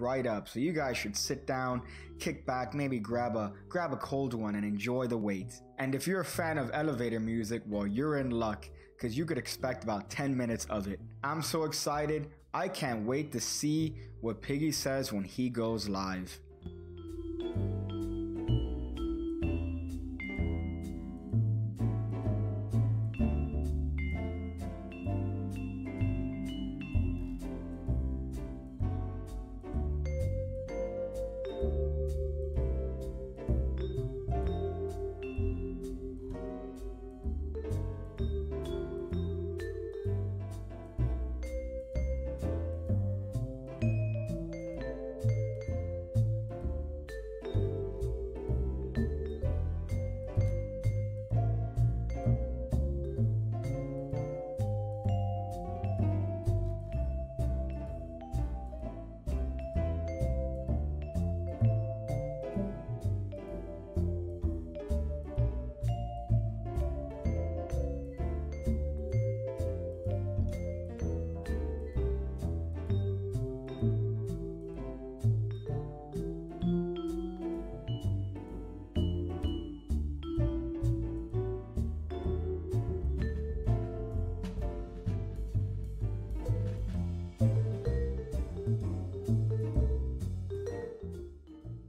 right up, so you guys should sit down, kick back, maybe grab a cold one and enjoy the wait. And if you're a fan of elevator music, well, you're in luck, because you could expect about 10 minutes of it. I'm so excited, I can't wait to see what Piggy says when he goes live.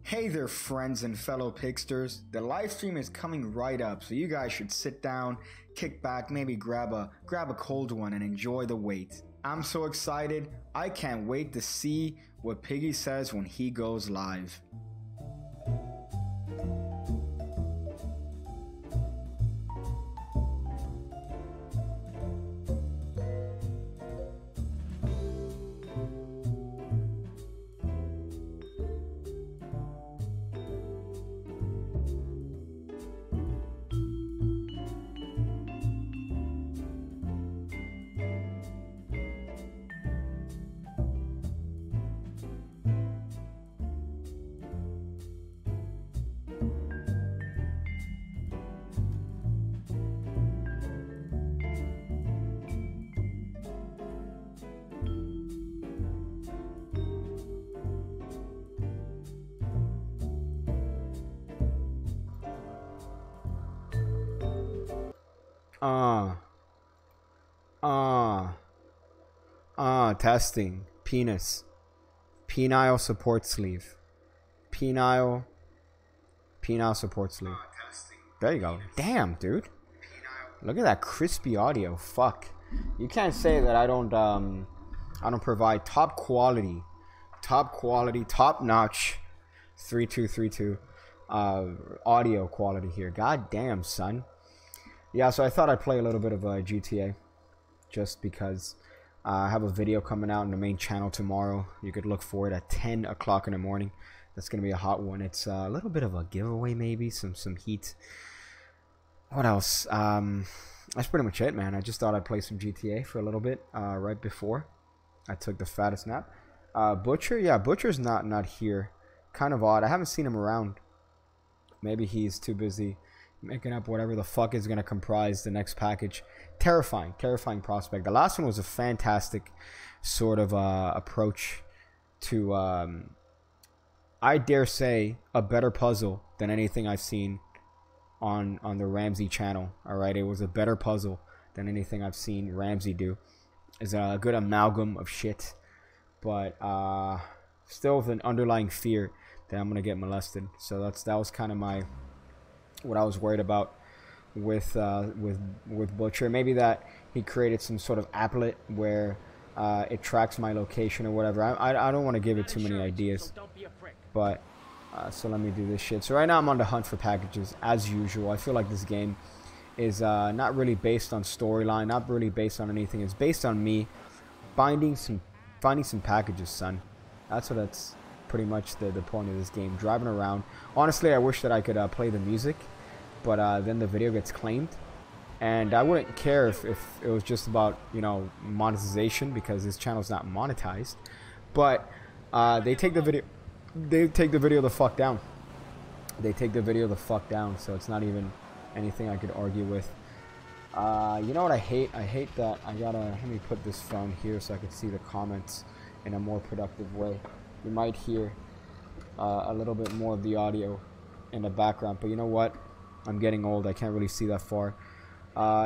Hey there, friends and fellow Pigsters. The live stream is coming right up, so you guys should sit down, kick back, maybe grab a cold one and enjoy the wait. I'm so excited, I can't wait to see what Piggy says when he goes live. Testing. Penis. Penile support sleeve. Penile support sleeve. There you go. Damn, dude. Look at that crispy audio. Fuck. You can't say that I don't provide top quality, top notch 3232 audio quality here. God damn, son. Yeah, so I thought I'd play a little bit of GTA just because I have a video coming out on the main channel tomorrow. You could look for it at 10 o'clock in the morning. That's going to be a hot one. It's a little bit of a giveaway, maybe. Some heat. What else? That's pretty much it, man. I just thought I'd play some GTA for a little bit right before I took the fattest nap. Butcher? Yeah, Butcher's not here. Kind of odd. I haven't seen him around. Maybe he's too busy making up whatever the fuck is going to comprise the next package. Terrifying prospect. The last one was a fantastic sort of approach to, I dare say, a better puzzle than anything I've seen on the Ramsey channel. Alright, it was a better puzzle than anything I've seen Ramsey do. It's a good amalgam of shit, but still with an underlying fear that I'm going to get molested. So that was kind of what I was worried about with Butcher. Maybe that he created some sort of applet where it tracks my location or whatever. I don't want to give it too many ideas, but so let me do this shit. So right now I'm on the hunt for packages as usual. I feel like this game is not really based on storyline, not really based on anything. It's based on me finding some packages, son. That's pretty much the point of this game. Driving around. Honestly, I wish that I could play the music, but then the video gets claimed, and I wouldn't care if it was just about, you know, monetization, because this channel's not monetized. But they take the video the fuck down. They take the video the fuck down, so it's not even anything I could argue with. You know what I hate? I hate that I gotta, let me put this phone here so I can see the comments in a more productive way. you might hear a little bit more of the audio in the background. But you know what? I'm getting old. I can't really see that far.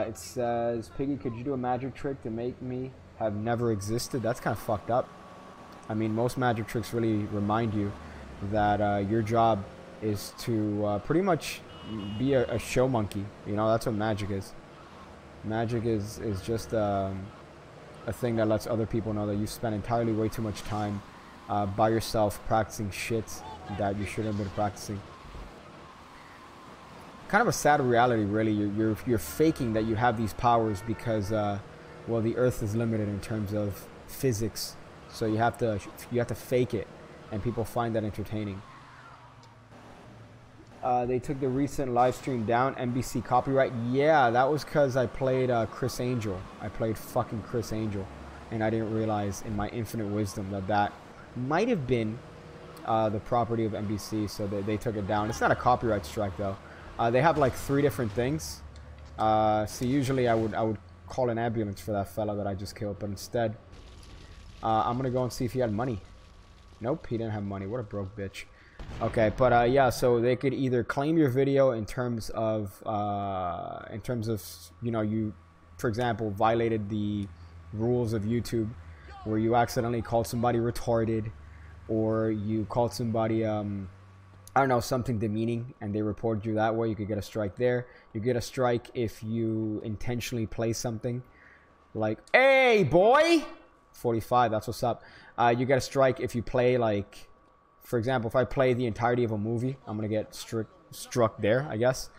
It says, Piggy, could you do a magic trick to make me have never existed? That's kind of fucked up. I mean, most magic tricks really remind you that your job is to pretty much be a show monkey. You know, that's what magic is. Magic is just a thing that lets other people know that you spend entirely way too much time by yourself practicing shit that you shouldn't have been practicing. Kind of a sad reality, really. You're faking that you have these powers because, well, the Earth is limited in terms of physics, so you have to fake it, and people find that entertaining. They took the recent live stream down. NBC copyright. Yeah, that was because I played Chris Angel. I played fucking Chris Angel, and I didn't realize, in my infinite wisdom, that might have been the property of NBC, so they took it down. It's not a copyright strike though. They have like 3 different things. So usually I would call an ambulance for that fella that I just killed, but instead I'm gonna go and see if he had money. Nope, he didn't have money. What a broke bitch. Okay, but yeah, so they could either claim your video in terms of you know, you, for example, violated the rules of YouTube, where you accidentally called somebody retarded, or you called somebody I don't know, something demeaning, and they reported you that way. You could get a strike there. You get a strike if you intentionally play something like, hey boy, 45, that's what's up. You get a strike if you play, like, for example, if I play the entirety of a movie, I'm gonna get struck there, I guess.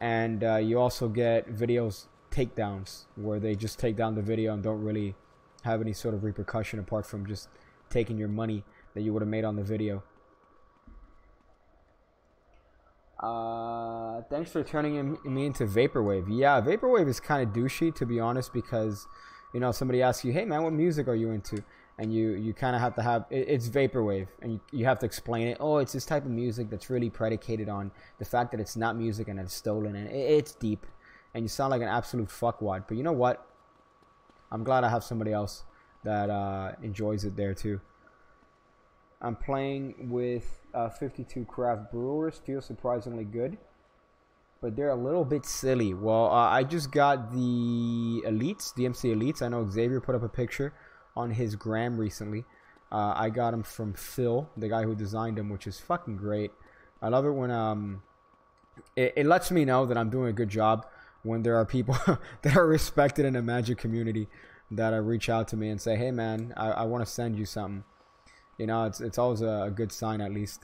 And you also get videos takedowns, where they just take down the video and don't really have any sort of repercussion apart from just taking your money that you would have made on the video. Thanks for turning me into Vaporwave. Yeah, Vaporwave is kind of douchey, to be honest, because, you know, somebody asks you, hey man, what music are you into? And you kind of have to have, it's Vaporwave, and you have to explain it. Oh, it's this type of music that's really predicated on the fact that it's not music and it's stolen, and it's deep, and you sound like an absolute fuckwad. But you know what? I'm glad I have somebody else that enjoys it there too. I'm playing with 52 craft brewers. Feel surprisingly good, but they're a little bit silly. Well, I just got the Elites, DMC Elites. I know Xavier put up a picture on his gram recently. I got them from Phil, the guy who designed them, which is fucking great. I love it when it lets me know that I'm doing a good job when there are people that are respected in the Magic community that reach out to me and say, hey man, I want to send you something. You know, it's always a good sign, at least.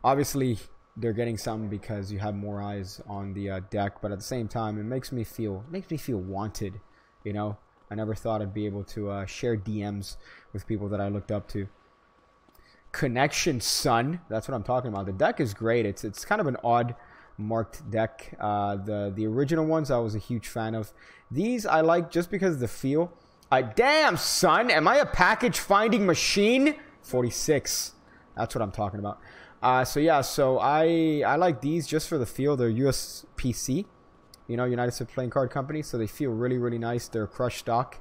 Obviously, they're getting something because you have more eyes on the deck, but at the same time, it makes me feel wanted. You know, I never thought I'd be able to share DMs with people that I looked up to. Connection, son. That's what I'm talking about. The deck is great. It's kind of an odd marked deck. The original ones I was a huge fan of. These I like just because of the feel. Damn, son, am I a package finding machine? 46. That's what I'm talking about. So yeah, so I like these just for the feel. They're USPC, you know, United States Playing Card Company, so they feel really, really nice. They're crushed stock,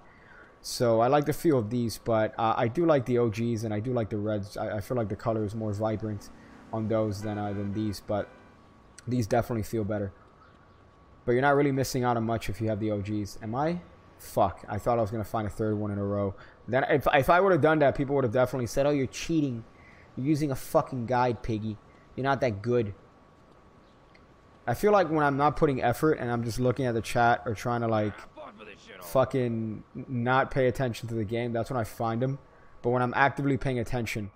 so I like the feel of these. But I do like the OGs, and I do like the reds. I feel like the color is more vibrant on those than these, but these definitely feel better. But you're not really missing out on much if you have the OGs. Am I? Fuck, I thought I was gonna find a third one in a row. Then if I would have done that, people would have definitely said, oh, you're cheating. You're using a fucking guide, Piggy. You're not that good. I feel like when I'm not putting effort and I'm just looking at the chat or trying to, like, fucking not pay attention to the game, that's when I find them. But when I'm actively paying attention,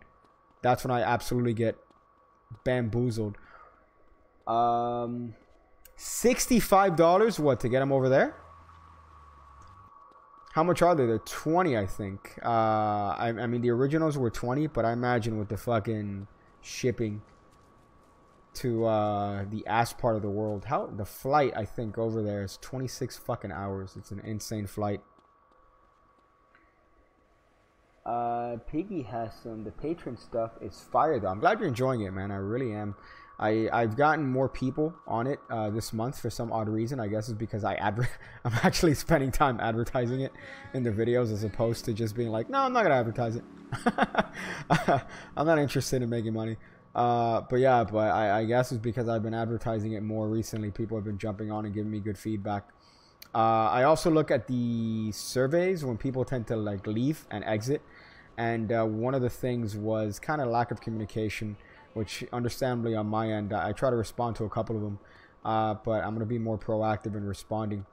that's when I absolutely get bamboozled. $65? What, to get them over there? How much are they? They're 20, I think. I mean, the originals were 20, but I imagine with the fucking shipping to the ass part of the world, the flight, I think, over there is 26 fucking hours. It's an insane flight. Piggy has some. The patron stuff is fire, though. I'm glad you're enjoying it, man. I really am. I've gotten more people on it this month for some odd reason. I guess it's because I'm actually spending time advertising it in the videos as opposed to just being like, no, I'm not gonna advertise it. I'm not interested in making money. But yeah, but I guess it's because I've been advertising it more recently. People have been jumping on and giving me good feedback. I also look at the surveys when people tend to like leave and exit, and one of the things was kind of lack of communication, which understandably on my end I try to respond to a couple of them, but I'm gonna be more proactive in responding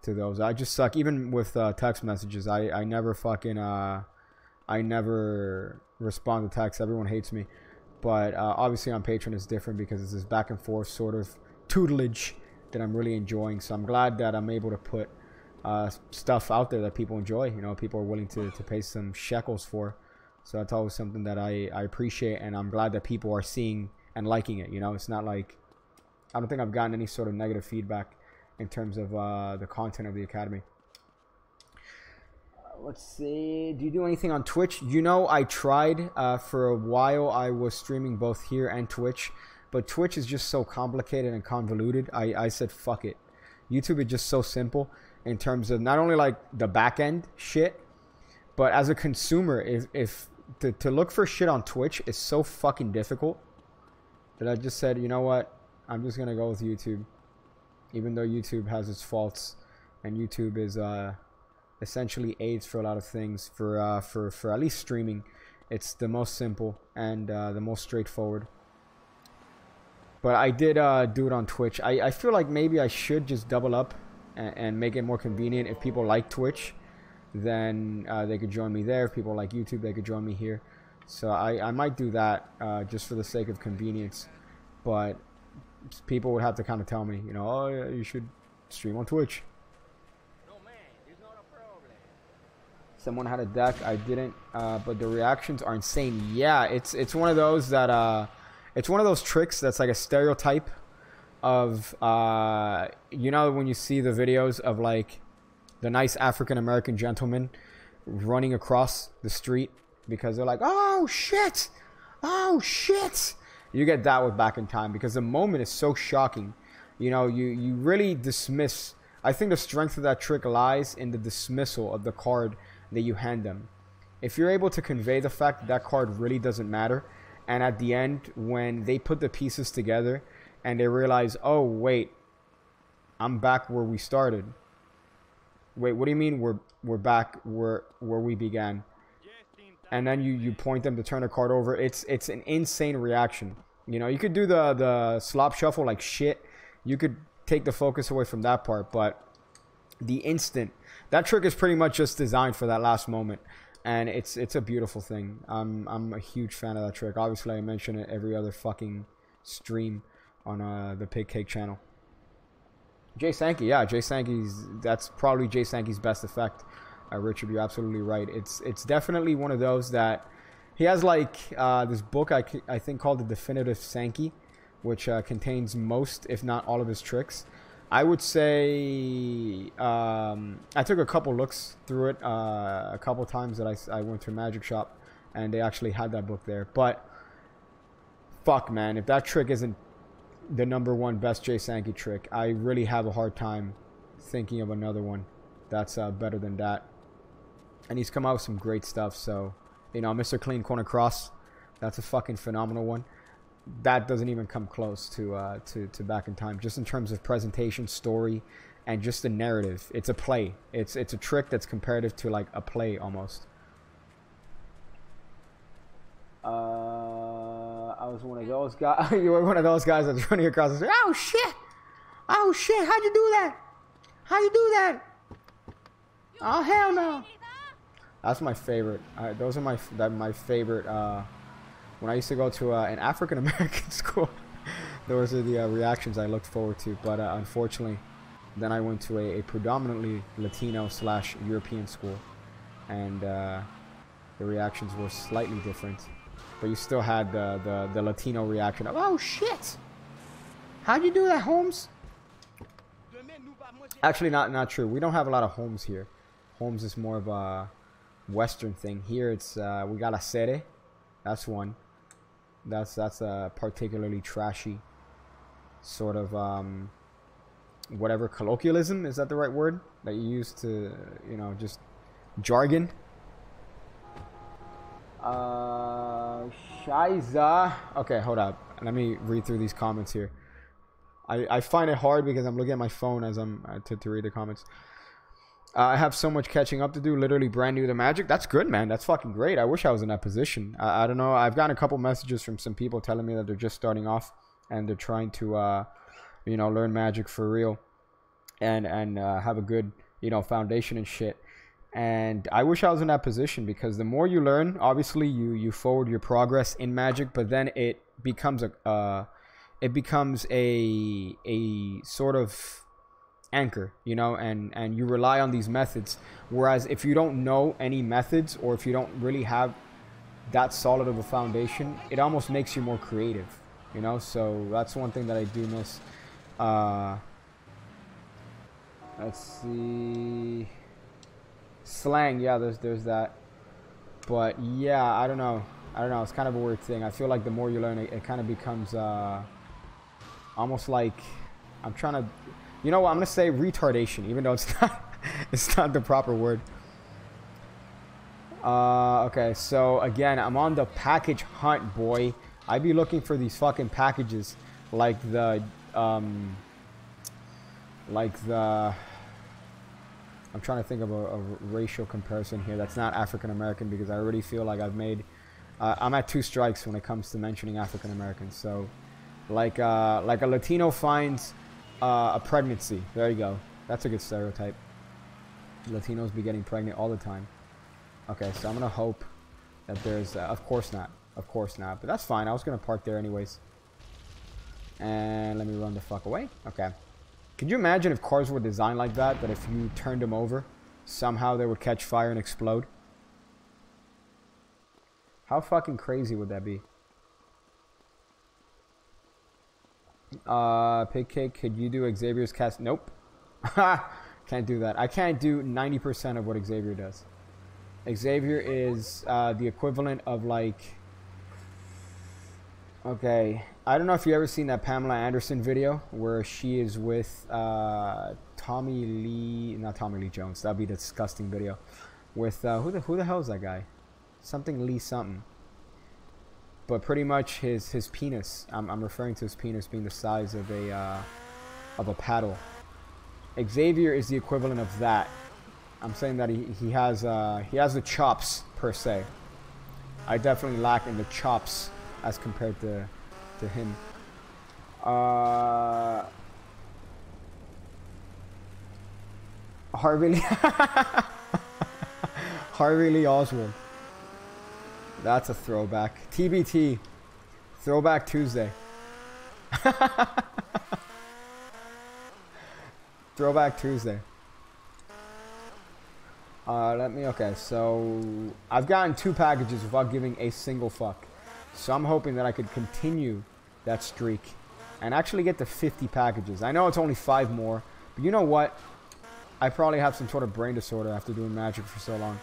to those. I just suck even with text messages. I never fucking I never respond to text. Everyone hates me, but obviously on Patreon it's different because it's this back and forth sort of tutelage that I'm really enjoying. So I'm glad that I'm able to put stuff out there that people enjoy. You know, people are willing to pay some shekels for. So that's always something that I appreciate, and I'm glad that people are seeing and liking it. You know, it's not like, I don't think I've gotten any sort of negative feedback in terms of the content of the Academy. Let's see. Do you do anything on Twitch? You know, I tried for a while. I was streaming both here and Twitch. But Twitch is just so complicated and convoluted. I said, fuck it. YouTube is just so simple in terms of not only like the back end shit, but as a consumer, if to look for shit on Twitch is so fucking difficult that I just said, you know what? I'm just going to go with YouTube. Even though YouTube has its faults and YouTube is essentially aids for a lot of things for at least streaming. It's the most simple and the most straightforward. But I did do it on Twitch. I feel like maybe I should just double up and make it more convenient. If people like Twitch, then they could join me there. If people like YouTube, they could join me here. So I might do that just for the sake of convenience. But people would have to kind of tell me, you know, oh, yeah, you should stream on Twitch. No, man, it's not a problem. Someone had a deck. I didn't. But the reactions are insane. Yeah, it's one of those that... It's one of those tricks that's like a stereotype of, you know, when you see the videos of like the nice African-American gentleman running across the street because they're like, oh shit, oh shit. You get that with Back in Time because the moment is so shocking. You know, you really dismiss. I think the strength of that trick lies in the dismissal of the card that you hand them. If you're able to convey the fact that that card really doesn't matter, and at the end, when they put the pieces together and they realize, oh, wait, I'm back where we started. Wait, what do you mean we're back where we began? And then you point them to turn a card over. It's an insane reaction. You know, you could do the slop shuffle like shit. You could take the focus away from that part. But the instant, that trick is pretty much just designed for that last moment. And it's a beautiful thing. I'm a huge fan of that trick. Obviously, I mention it every other fucking stream on the Pig Cake channel. Jay Sankey, yeah, Jay Sankey's, that's probably Jay Sankey's best effect. Richard, you're absolutely right. It's definitely one of those that he has like this book I think called The Definitive Sankey, which contains most, if not all, of his tricks. I would say I took a couple looks through it a couple times that I went to a magic shop and they actually had that book there. But fuck, man, if that trick isn't the #1 best Jay Sankey trick, I really have a hard time thinking of another one that's better than that. And he's come out with some great stuff. So, you know, Mr. Clean Corner Cross, that's a fucking phenomenal one. That doesn't even come close to Back in Time, just in terms of presentation, story, and just the narrative. It's a play. It's a trick that's comparative to like a play almost. I was one of those guys. You were one of those guys that's running across the street. Oh shit! Oh shit! How'd you do that? How'd you do that? Oh hell no! That's my favorite. Those are my favorite. When I used to go to an African-American school, those are the reactions I looked forward to. But unfortunately, then I went to a predominantly Latino/European school, and the reactions were slightly different. But you still had the Latino reaction of, oh shit! How'd you do that, Holmes? Actually, not true. We don't have a lot of Holmes here. Holmes is more of a Western thing. Here it's we got a sere. That's one. That's a particularly trashy sort of whatever colloquialism, is that the right word that you use to, you know, just jargon? Shiza. Okay, hold up. Let me read through these comments here. I find it hard because I'm looking at my phone as I'm to read the comments. I have so much catching up to do. Literally brand new to Magic. That's good, man. That's fucking great. I wish I was in that position. I don't know. I've gotten a couple messages from some people telling me that they're just starting off and they're trying to, you know, learn Magic for real and have a good, you know, foundation and shit. And I wish I was in that position because the more you learn, obviously you forward your progress in Magic, but then it becomes a sort of anchor, you know, and you rely on these methods. Whereas if you don't know any methods, or if you don't really have that solid of a foundation, it almost makes you more creative, you know. So that's one thing that I do miss. Let's see. Slang, yeah, there's that. But yeah, I don't know. It's kind of a weird thing. I feel like the more you learn, it kind of becomes almost like, I'm trying to, you know what, I'm gonna say retardation, even though it's not the proper word. Okay, so again, I'm on the package hunt, boy. I be looking for these fucking packages like the I'm trying to think of a racial comparison here that's not African American, because I already feel like I've made I'm at 2 strikes when it comes to mentioning African Americans. So like a Latino finds a pregnancy. There you go. That's a good stereotype. Latinos be getting pregnant all the time. Okay, so I'm gonna hope that there's of course not, but that's fine. I was gonna park there anyways. And let me run the fuck away. Okay. Could you imagine if cars were designed like that, that if you turned them over, somehow they would catch fire and explode? How fucking crazy would that be? Pig Cake, could you do Xavier's cast? Nope. Can't do that. I can't do 90% of what Xavier does. Xavier is the equivalent of like... Okay, I don't know if you ever seen that Pamela Anderson video where she is with Tommy Lee, not Tommy Lee Jones. That'd be a disgusting video. With who the hell is that guy? Something Lee something. But pretty much his penis. I'm referring to his penis being the size of a paddle. Xavier is the equivalent of that. I'm saying that he has the chops per se. I definitely lack in the chops as compared to him. Harvey Lee Oswald. That's a throwback. TBT. Throwback Tuesday. Throwback Tuesday. Okay, so I've gotten 2 packages without giving a single fuck. So I'm hoping that I could continue that streak and actually get to 50 packages. I know it's only 5 more, but you know what? I probably have some sort of brain disorder after doing Magic for so long.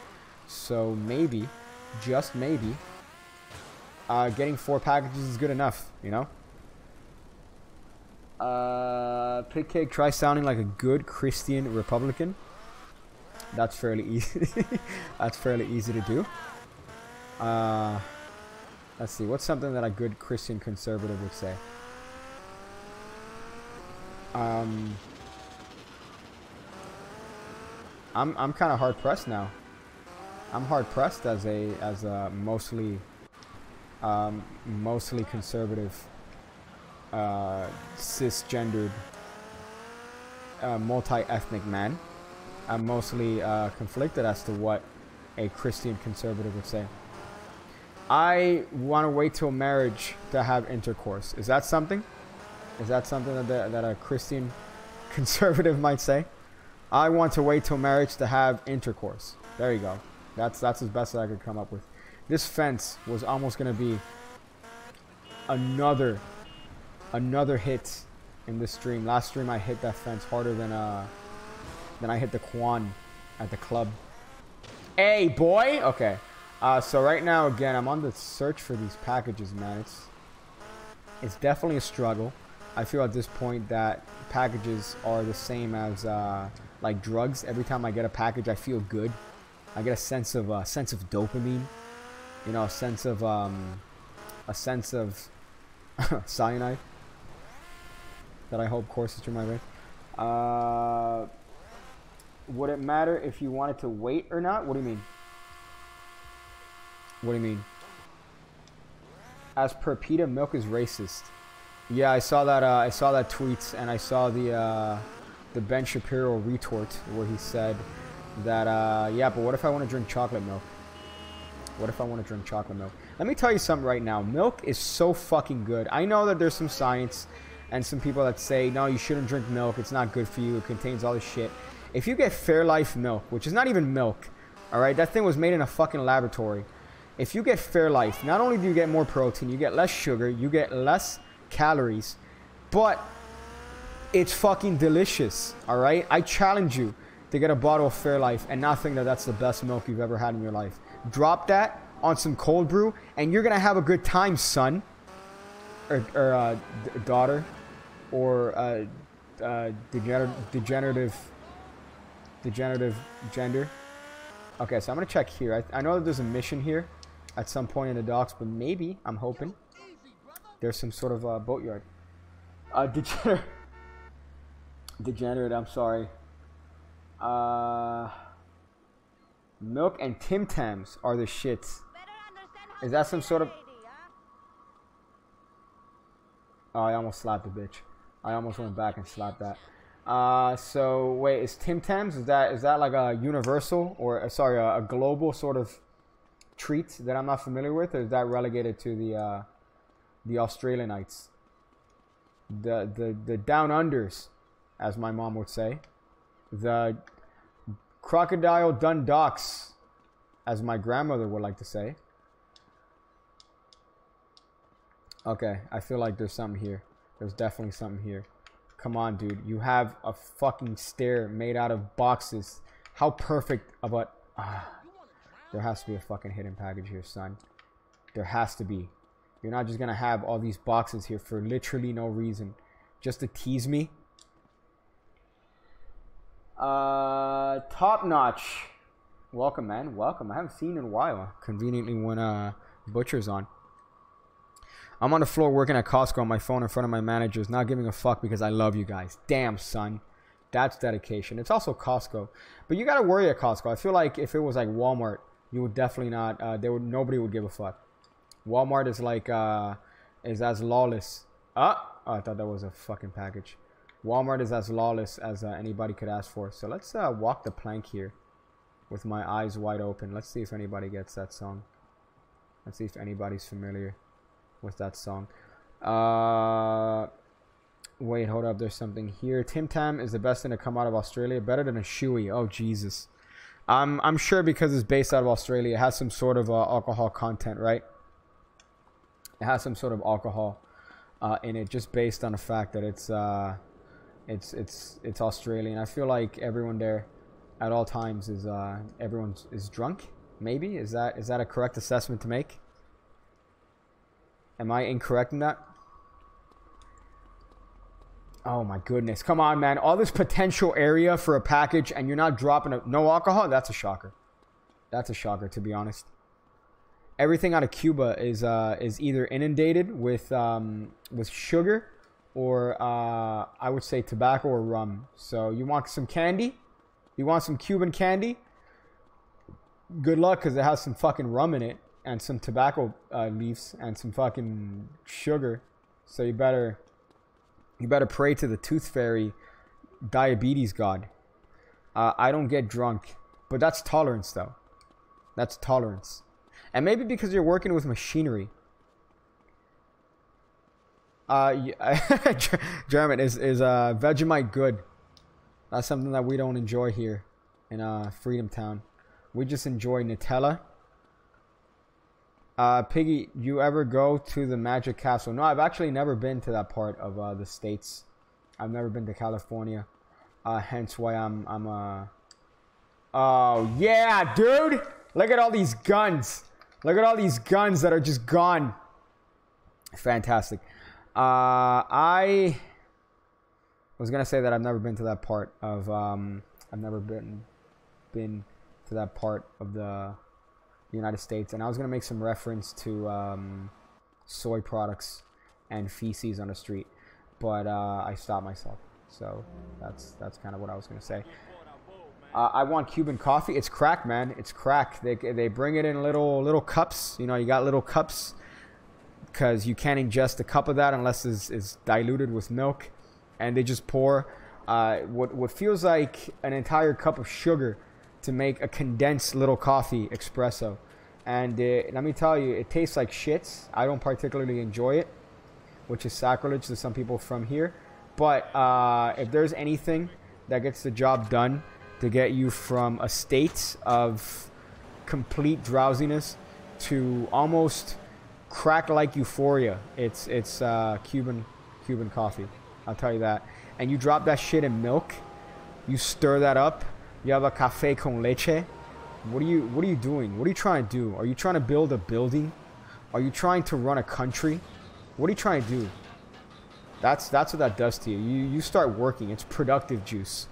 So maybe, just maybe, getting 4 packages is good enough, you know? Pig Cake, try sounding like a good Christian Republican. That's fairly easy. That's fairly easy to do. Let's see. What's something that a good Christian conservative would say? I'm kind of hard pressed now. I'm hard pressed as a mostly conservative, cisgendered, multi-ethnic man. I'm mostly conflicted as to what a Christian conservative would say. I want to wait till marriage to have intercourse. Is that something? Is that something that a Christian conservative might say? I want to wait till marriage to have intercourse. There you go. That's as best as I could come up with. This fence was almost going to be another hit in this stream. Last stream I hit that fence harder than I hit the Quan at the club. Hey, boy! Okay. So right now, again, I'm on the search for these packages, man. It's definitely a struggle. I feel at this point that packages are the same as like drugs. Every time I get a package, I feel good. I get a sense of dopamine. You know, a sense of cyanide that I hope courses through my veins. Would it matter if you wanted to wait or not? What do you mean? What do you mean? As per PETA, milk is racist. Yeah, I saw that. I saw that tweet, and I saw the Ben Shapiro retort where he said that yeah, but what if I want to drink chocolate milk? What if I want to drink chocolate milk? Let me tell you something right now. Milk is so fucking good. I know that there's some science and some people that say no, you shouldn't drink milk. It's not good for you. It contains all this shit. If you get Fairlife milk, which is not even milk, all right, that thing was made in a fucking laboratory. If you get Fairlife, not only do you get more protein, you get less sugar, you get less calories, but it's fucking delicious, all right? I challenge you to get a bottle of Fairlife and not think that that's the best milk you've ever had in your life. Drop that on some cold brew, and you're gonna have a good time, son, or daughter, or degenerative gender. Okay, so I'm gonna check here. I know that there's a mission here at some point in the docks, but maybe, I'm hoping, there's some sort of boatyard. Degenerate, I'm sorry. Milk and Tim Tams are the shits. Is that some sort of... Oh, I almost slapped the bitch. I almost went back and slapped that. So wait, is Tim Tams, is that like a universal or sorry, a global sort of treat that I'm not familiar with, or is that relegated to the Australianites, the down unders, as my mom would say, the crocodile Dundalks, as my grandmother would like to say. Okay, I feel like there's something here. There's definitely something here. Come on, dude. You have a fucking stair made out of boxes. How perfect of a... there has to be a fucking hidden package here, son. There has to be. You're not just gonna have all these boxes here for literally no reason. Just to tease me. Top notch. Welcome, man. Welcome. I haven't seen you in a while. Conveniently when Butcher's on. I'm on the floor working at Costco on my phone in front of my managers, not giving a fuck because I love you guys. Damn, son. That's dedication. It's also Costco. But you gotta worry at Costco. I feel like if it was like Walmart, you would definitely not, nobody would give a fuck. Walmart is like, is as lawless. Oh, I thought that was a fucking package. Walmart is as lawless as anybody could ask for. So let's walk the plank here with my eyes wide open. Let's see if anybody gets that song. Let's see if anybody's familiar with that song. Wait, hold up. There's something here. Tim Tam is the best thing to come out of Australia. Better than a shoey. Oh, Jesus. I'm sure because it's based out of Australia, it has some sort of alcohol content, right? It has some sort of alcohol in it, just based on the fact that it's Australian. I feel like everyone there at all times is everyone is drunk. Maybe is that a correct assessment to make? Am I incorrect in that? Oh my goodness. Come on, man. All this potential area for a package and you're not dropping no alcohol? That's a shocker. That's a shocker, to be honest. Everything out of Cuba is either inundated with sugar or I would say tobacco or rum. So you want some candy? You want some Cuban candy? Good luck, because it has some fucking rum in it. And some tobacco leaves and some fucking sugar. So you better pray to the tooth fairy diabetes god. I don't get drunk, but that's tolerance though. That's tolerance. And maybe because you're working with machinery. German is Vegemite good? That's something that we don't enjoy here in Freedom Town. We just enjoy Nutella. Piggy, you ever go to the Magic Castle? No, I've actually never been to that part of the States. I've never been to California. Hence why I'm Oh, yeah, dude! Look at all these guns. Look at all these guns that are just gone. Fantastic. I was gonna say that I've never been to that part of I've never been to that part of the United States, and I was gonna make some reference to soy products and feces on the street, but I stopped myself. So that's kind of what I was gonna say. I want Cuban coffee. It's crack, man. It's crack. They bring it in little cups. You know, you got little cups because you can't ingest a cup of that unless it's diluted with milk, and they just pour what feels like an entire cup of sugar to make a condensed little coffee espresso. And let me tell you, it tastes like shits. I don't particularly enjoy it, which is sacrilege to some people from here. But if there's anything that gets the job done to get you from a state of complete drowsiness to almost crack-like euphoria, it's Cuban coffee. I'll tell you that. And you drop that shit in milk, you stir that up. You have a café con leche. What are you doing? What are you trying to do? Are you trying to build a building? Are you trying to run a country? What are you trying to do? That's what that does to you. You start working. It's productive juice.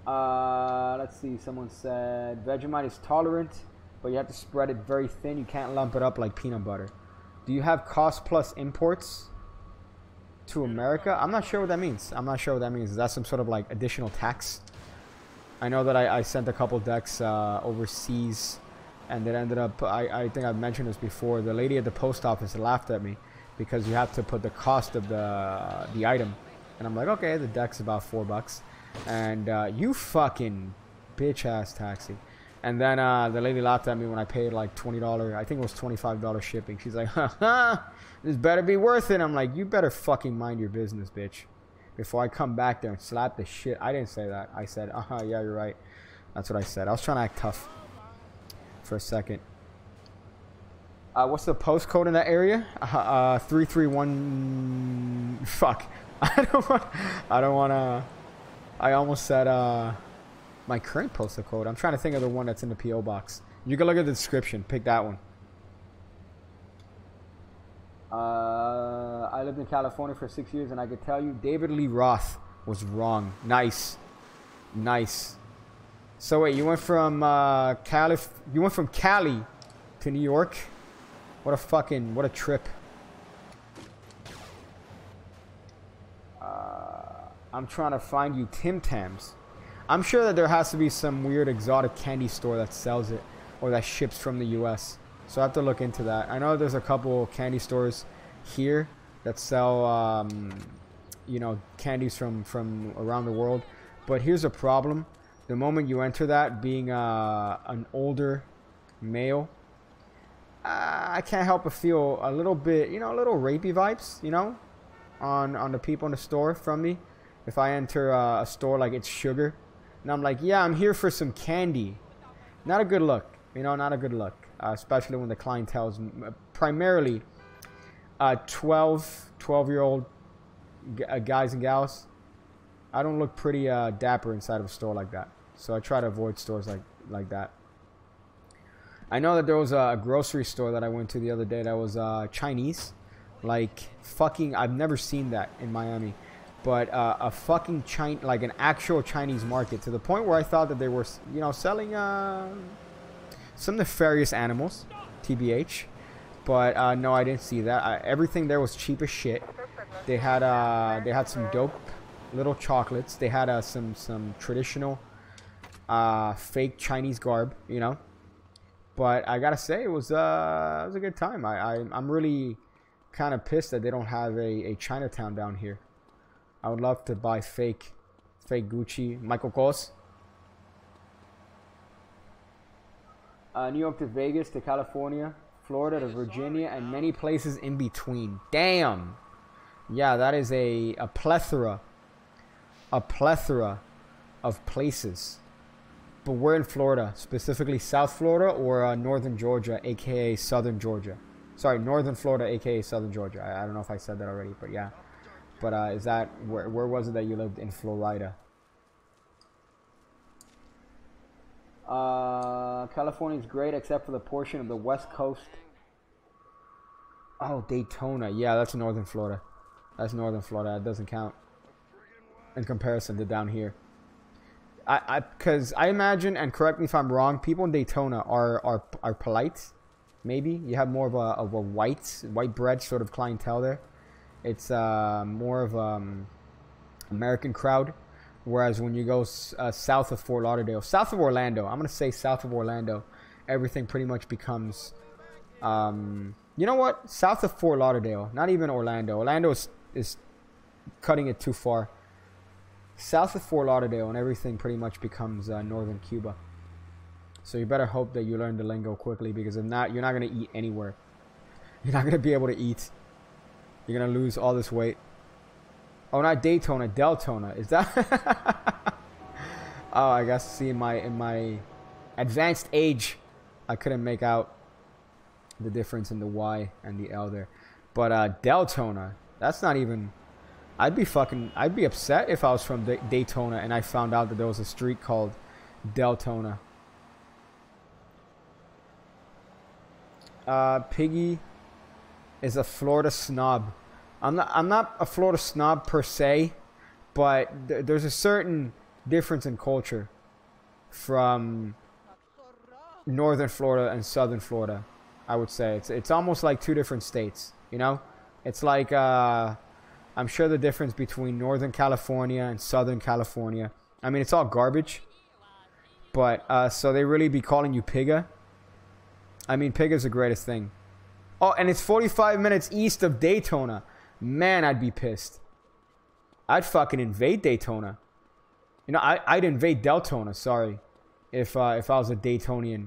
Let's see. Someone said Vegemite is tolerant, but you have to spread it very thin. You can't lump it up like peanut butter. Do you have cost plus imports to America? I'm not sure what that means. Is that some sort of like additional tax? I know that I sent a couple decks overseas, and it ended up, I think I've mentioned this before, the lady at the post office laughed at me because you have to put the cost of the item. And I'm like, okay, the deck's about $4. And you fucking bitch ass taxi. And then the lady laughed at me when I paid like $20, I think it was $25 shipping. She's like, haha, this better be worth it. I'm like, you better fucking mind your business, bitch, before I come back there and slap the shit. I didn't say that. I said, yeah, you're right. That's what I said. I was trying to act tough for a second. What's the postcode in that area? 331. Fuck. I don't want to. I almost said my current postal code. I'm trying to think of the one that's in the PO box. You can look at the description. Pick that one. I lived in California for 6 years, and I could tell you, David Lee Roth was wrong. Nice. So wait, you went from Cali to New York? What a trip. I'm trying to find you Tim Tams. I'm sure that there has to be some weird exotic candy store that sells it or that ships from the US. So I have to look into that. I know there's a couple candy stores here that sell, you know, candies from around the world. But here's a problem. The moment you enter that, being an older male, I can't help but feel a little bit, you know, a little rapey vibes, you know, on the people in the store from me. If I enter a store like It's Sugar, and I'm like, yeah, I'm here for some candy. Not a good look, you know, not a good look. Especially when the clientele is primarily 12-year-old guys and gals. I don't look pretty dapper inside of a store like that. So I try to avoid stores like that. I know that there was a grocery store that I went to the other day that was Chinese. Like, fucking, I've never seen that in Miami. But a fucking like an actual Chinese market, to the point where I thought that they were, you know, selling some nefarious animals, TBH. But no, I didn't see that. Everything there was cheap as shit. They had some dope little chocolates. They had some traditional fake Chinese garb, you know. But I gotta say, it was a good time. I'm really kind of pissed that they don't have a Chinatown down here. I would love to buy fake Gucci, Michael Kors. New York to Vegas to California, Florida to Virginia, and many places in between. Damn. Yeah, that is a plethora of places. But we're in Florida, specifically South Florida or Northern Georgia, aka Southern Georgia. Sorry, Northern Florida, aka Southern Georgia. I don't know if I said that already, but yeah. But is that where was it that you lived in Florida? California is great except for the portion of the West Coast Oh, Daytona. Yeah, that's northern Florida. That's northern Florida. That doesn't count in comparison to down here. Because I imagine, and correct me if I'm wrong, people in Daytona are polite. Maybe you have more of a white bread sort of clientele there. It's more of American crowd, whereas when you go south of Fort Lauderdale, south of Orlando, I'm gonna say south of Orlando, everything pretty much becomes, you know what? South of Fort Lauderdale, not even Orlando. Orlando is cutting it too far. South of Fort Lauderdale, and everything pretty much becomes northern Cuba. So you better hope that you learn the lingo quickly, because if not, you're not gonna eat anywhere. You're not gonna be able to eat. You're gonna lose all this weight. Oh, not Daytona, Deltona. Is that? Oh, I guess. See, in my advanced age, I couldn't make out the difference in the Y and the L there. But Deltona, that's not even. I'd be upset if I was from Daytona and I found out that there was a street called Deltona. Piggy is a Florida snob. I'm not a Florida snob per se, but there's a certain difference in culture from northern Florida and southern Florida. I would say it's almost like two different states. You know, it's like I'm sure the difference between Northern California and Southern California. I mean, it's all garbage, but so they really be calling you Pigga. I mean, Pigga's the greatest thing. Oh, and it's 45 minutes east of Daytona. Man, I'd be pissed. I'd fucking invade Daytona. You know, I'd invade Deltona, sorry. If I was a Daytonian.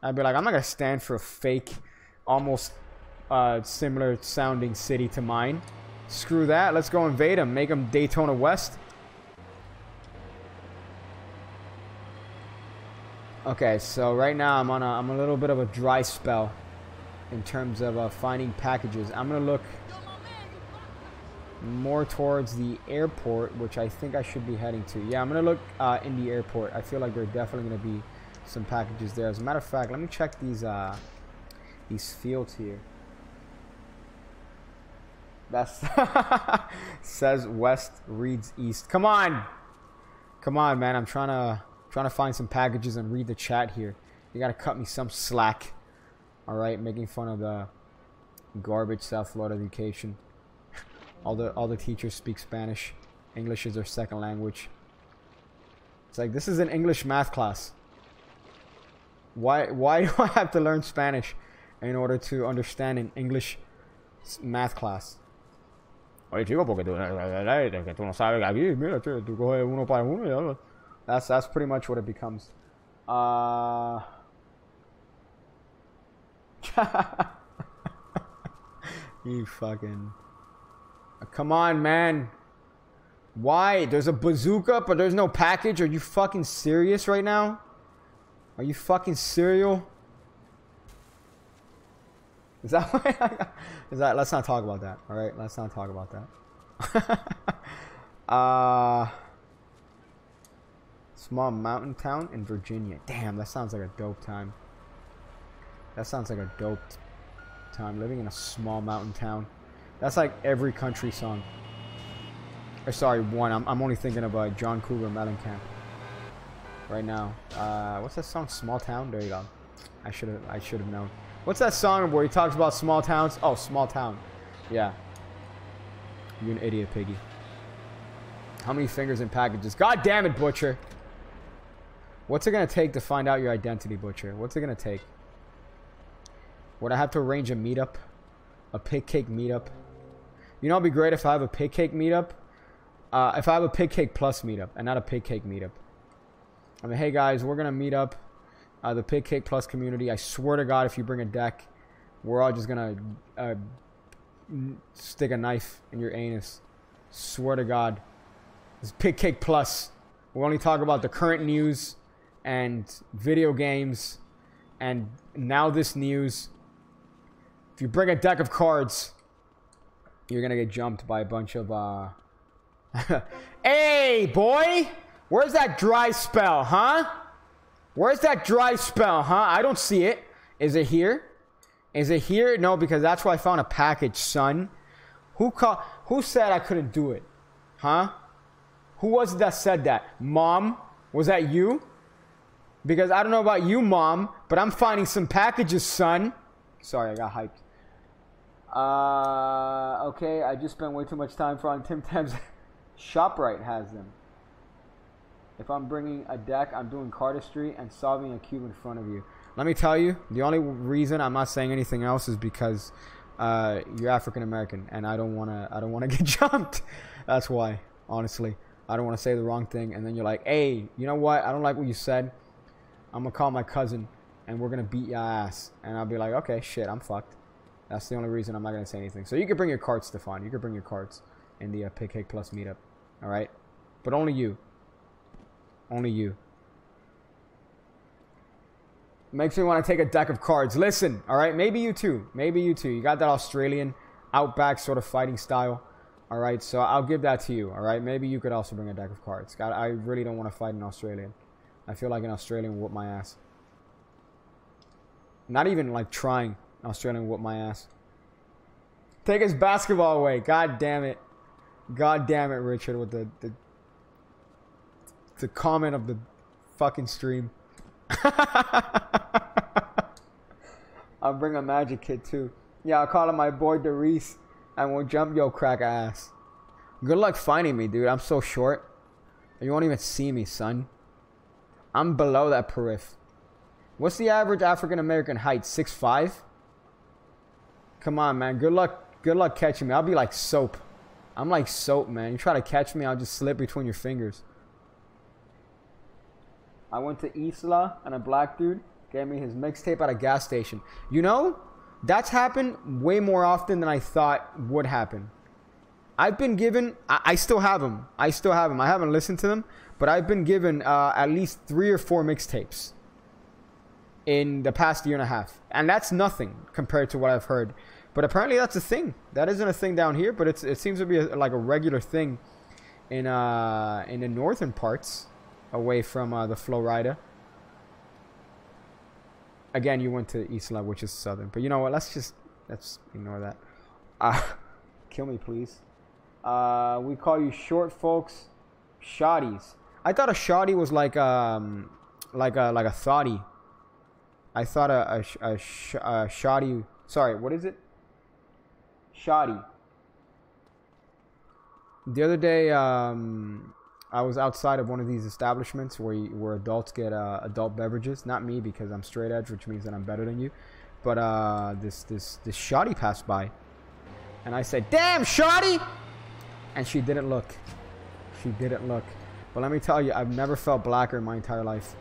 I'd be like, I'm not gonna stand for a fake, almost similar sounding city to mine. Screw that, let's go invade them. Make them Daytona West. Okay, so right now I'm a little bit of a dry spell in terms of finding packages. I'm gonna look more towards the airport, which I think I should be heading to. Yeah, I'm gonna look in the airport. I feel like there are definitely gonna be some packages there. As a matter of fact, let me check these fields here. That's says west, reads east. Come on, man. I'm trying to find some packages and read the chat here. You gotta cut me some slack. All right, making fun of the garbage South Florida education. All the teachers speak Spanish. English is their second language. It's like, this is an English math class. Why do I have to learn Spanish in order to understand an English math class? Oye, chico, porque tú no sabes aquí, mira, tú coges uno para uno y algo. That's pretty much what it becomes. You fucking... Come on, man. Why? There's a bazooka, but there's no package? Are you fucking serious right now? Are you fucking serial? Is that why? Is that? Let's not talk about that. All right, let's not talk about that. Small mountain town in Virginia. Damn, that sounds like a dope time. That sounds like a dope time, living in a small mountain town. That's like every country song. Or sorry, one. I'm only thinking of John Cougar Mellencamp right now. What's that song? Small Town. There you go. I should have known. What's that song where he talks about small towns? Oh, Small Town. Yeah. You an idiot, Piggy. How many fingers in packages? God damn it, Butcher. What's it gonna take to find out your identity, Butcher? What's it gonna take? Would I have to arrange a meetup? A pig cake meetup? You know, it'd be great if I have a pig cake meetup. If I have a pig cake plus meetup and not a pig cake meetup. I mean, hey guys, we're gonna meet up. The pig cake plus community. I swear to God, if you bring a deck, we're all just gonna stick a knife in your anus. Swear to God. It's pig cake plus. We'll only talk about the current news and video games and now this news. If you bring a deck of cards, you're gonna get jumped by a bunch of Hey boy, where's that dry spell, huh? Where's that dry spell, huh? I don't see it. Is it here? Is it here? No, because that's where I found a package, son. Who said I couldn't do it? Huh? Who was it that said that? Mom? Was that you? Because I don't know about you, Mom, but I'm finding some packages, son. Sorry, I got hyped. Okay, I just spent way too much time on Tim Tam's. ShopRite has them. If I'm bringing a deck, I'm doing cardistry and solving a cube in front of you. Let me tell you, the only reason I'm not saying anything else is because you're African American, and I don't wanna get jumped. That's why, honestly, I don't want to say the wrong thing, and then you're like, hey, you know what? I don't like what you said. I'm gonna call my cousin, and we're gonna beat your ass, and I'll be like, okay, shit, I'm fucked. That's the only reason I'm not gonna say anything. So you can bring your cards, Stefan. You can bring your cards in the Pig Cake Plus meetup, all right? But only you. Only you. Makes me want to take a deck of cards. Listen, all right? Maybe you too. Maybe you too. You got that Australian outback sort of fighting style. All right? So I'll give that to you. All right? Maybe you could also bring a deck of cards. God, I really don't want to fight an Australian. I feel like an Australian will whoop my ass. Not even like trying. An Australian will whoop my ass. Take his basketball away. God damn it. God damn it, Richard, with the comment of the fucking stream. I'll bring a magic kid too. Yeah, I'll call him my boy Derice and we'll jump your crack ass. Good luck finding me, dude. I'm so short. You won't even see me, son. I'm below that periph. What's the average African American height? 6'5"? Come on, man. Good luck catching me. I'll be like soap. I'm like soap, man. You try to catch me, I'll just slip between your fingers. I went to Isla and a black dude gave me his mixtape at a gas station. You know, that's happened way more often than I thought would happen. I've been given, I still have them. I still have them. I haven't listened to them, but I've been given at least 3 or 4 mixtapes in the past year and a half. And that's nothing compared to what I've heard. But apparently that's a thing. That isn't a thing down here, but it seems to be like a regular thing in the northern parts, away from the Florida. Again, you went to Isla, which is southern. But you know what? Let's ignore that. Kill me, please. We call you short folks shotties. I thought a shoddy was like a thotty. I thought a shoddy. Sorry, what is it? Shoddy. The other day, I was outside of one of these establishments where adults get adult beverages. Not me, because I'm straight edge, which means that I'm better than you. But this shoddy passed by, and I said, "Damn, shoddy!" And she didn't look. She didn't look. But let me tell you, I've never felt blacker in my entire life.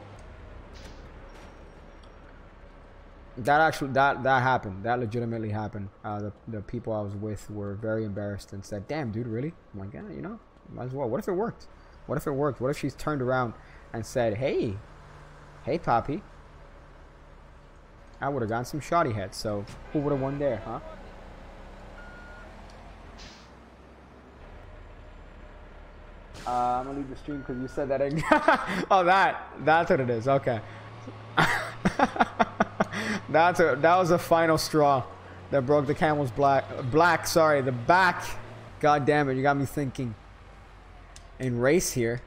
That happened. That legitimately happened. The people I was with were very embarrassed and said, "Damn, dude, really?" I'm like, "Yeah, you know, might as well. What if it worked? What if it worked? What if she's turned around and said, hey, Poppy, I would have gotten some shoddy heads. So who would have won there, huh?" I'm gonna leave the stream because you said that. Oh, that's what it is. Okay. That was a final straw that broke the camel's the back. God damn it, you got me thinking. In race here.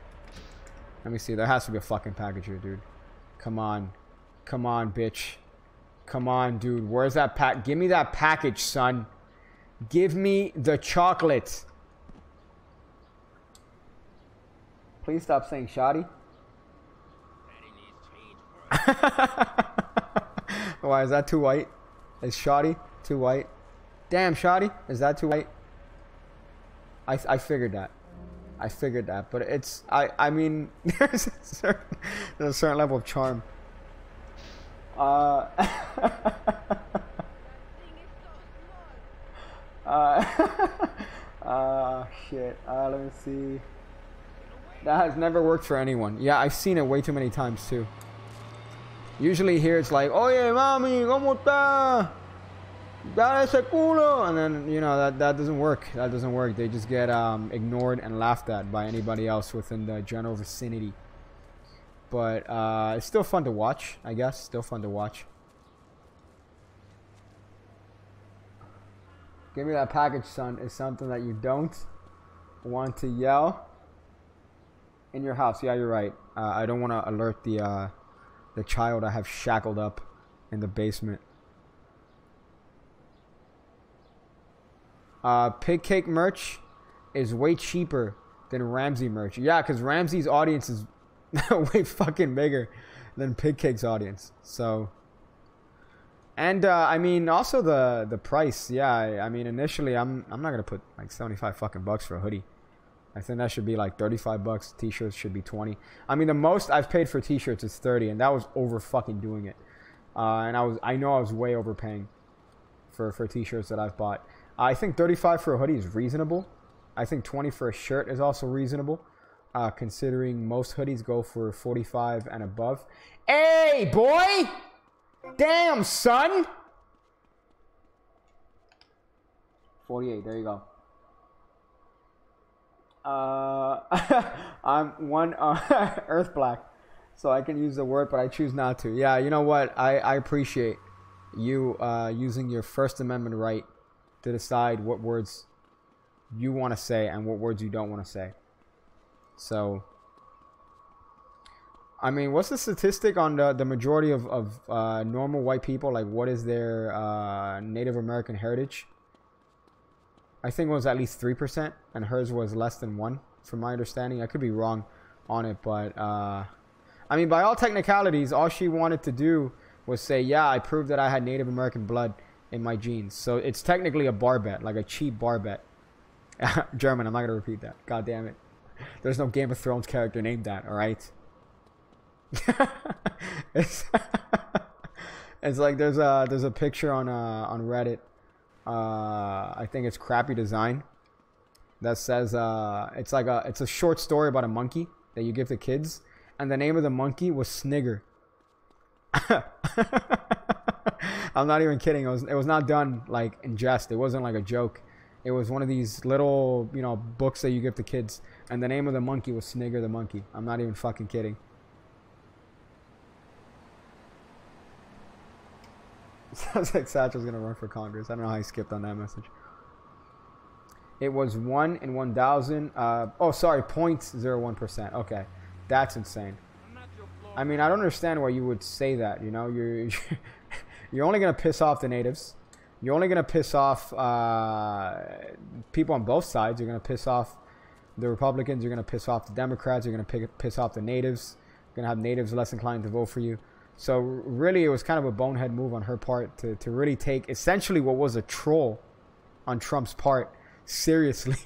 Let me see, there has to be a fucking package here, dude. Come on. Come on, bitch. Come on, dude. Where's that pack? Give me that package, son. Give me the chocolate. Please stop saying shoddy. Why, is that too white? Is shoddy too white? Damn, shoddy, is that too white? I figured that. I figured that, but it's I mean there's a certain level of charm. Shit. Let me see. That has never worked for anyone. Yeah, I've seen it way too many times too. Usually here it's like, "Oye, mami, ¿cómo está? Dale ese culo," and then, you know, that doesn't work. That doesn't work. They just get ignored and laughed at by anybody else within the general vicinity. But it's still fun to watch, I guess. Still fun to watch. Give me that package, son, is something that you don't want to yell in your house. Yeah, you're right. I don't want to alert the child I have shackled up in the basement. Pig cake merch is way cheaper than Ramsey merch. Yeah, because Ramsey's audience is way fucking bigger than Pig Cake's audience. So, and I mean, also the price. Yeah, I mean, initially, I'm not gonna put like 75 fucking bucks for a hoodie. I think that should be like 35 bucks. T-shirts should be 20. I mean, the most I've paid for T-shirts is 30, and that was over fucking doing it. And I know I was way overpaying for T-shirts that I've bought. I think 35 for a hoodie is reasonable. I think 20 for a shirt is also reasonable, considering most hoodies go for 45 and above. Hey, boy! Damn, son! 48, there you go. I'm one Earth Black, so I can use the word, but I choose not to. Yeah, you know what? I appreciate you using your First Amendment right to decide what words you want to say and what words you don't want to say. So, I mean, what's the statistic on the majority of normal white people? Like, what is their Native American heritage? I think it was at least 3%, and hers was less than 1, from my understanding. I could be wrong on it, but I mean, by all technicalities, all she wanted to do was say, yeah, I proved that I had Native American blood in my genes. So it's technically a bar bet, like a cheap bar bet. German, I'm not going to repeat that. God damn it. There's no Game of Thrones character named that, alright? it's like there's a picture on Reddit. I think it's Crappy Design that says it's a short story about a monkey that you give to kids, and the name of the monkey was Snigger. I'm not even kidding. It was not done like in jest. It wasn't like a joke. It was one of these little, you know, books that you give to kids, and the name of the monkey was Snigger the monkey. I'm not even fucking kidding. Sounds like Satchel's gonna run for Congress. I don't know how he skipped on that message. It was 1 in 1,000. Oh, sorry, 0.01%. Okay, that's insane. I mean, I don't understand why you would say that. You know, you're only gonna piss off the natives. You're only gonna piss off people on both sides. You're gonna piss off the Republicans. You're gonna piss off the Democrats. You're gonna piss off the natives. You're gonna have natives less inclined to vote for you. So really, it was kind of a bonehead move on her part to really take essentially what was a troll on Trump's part seriously.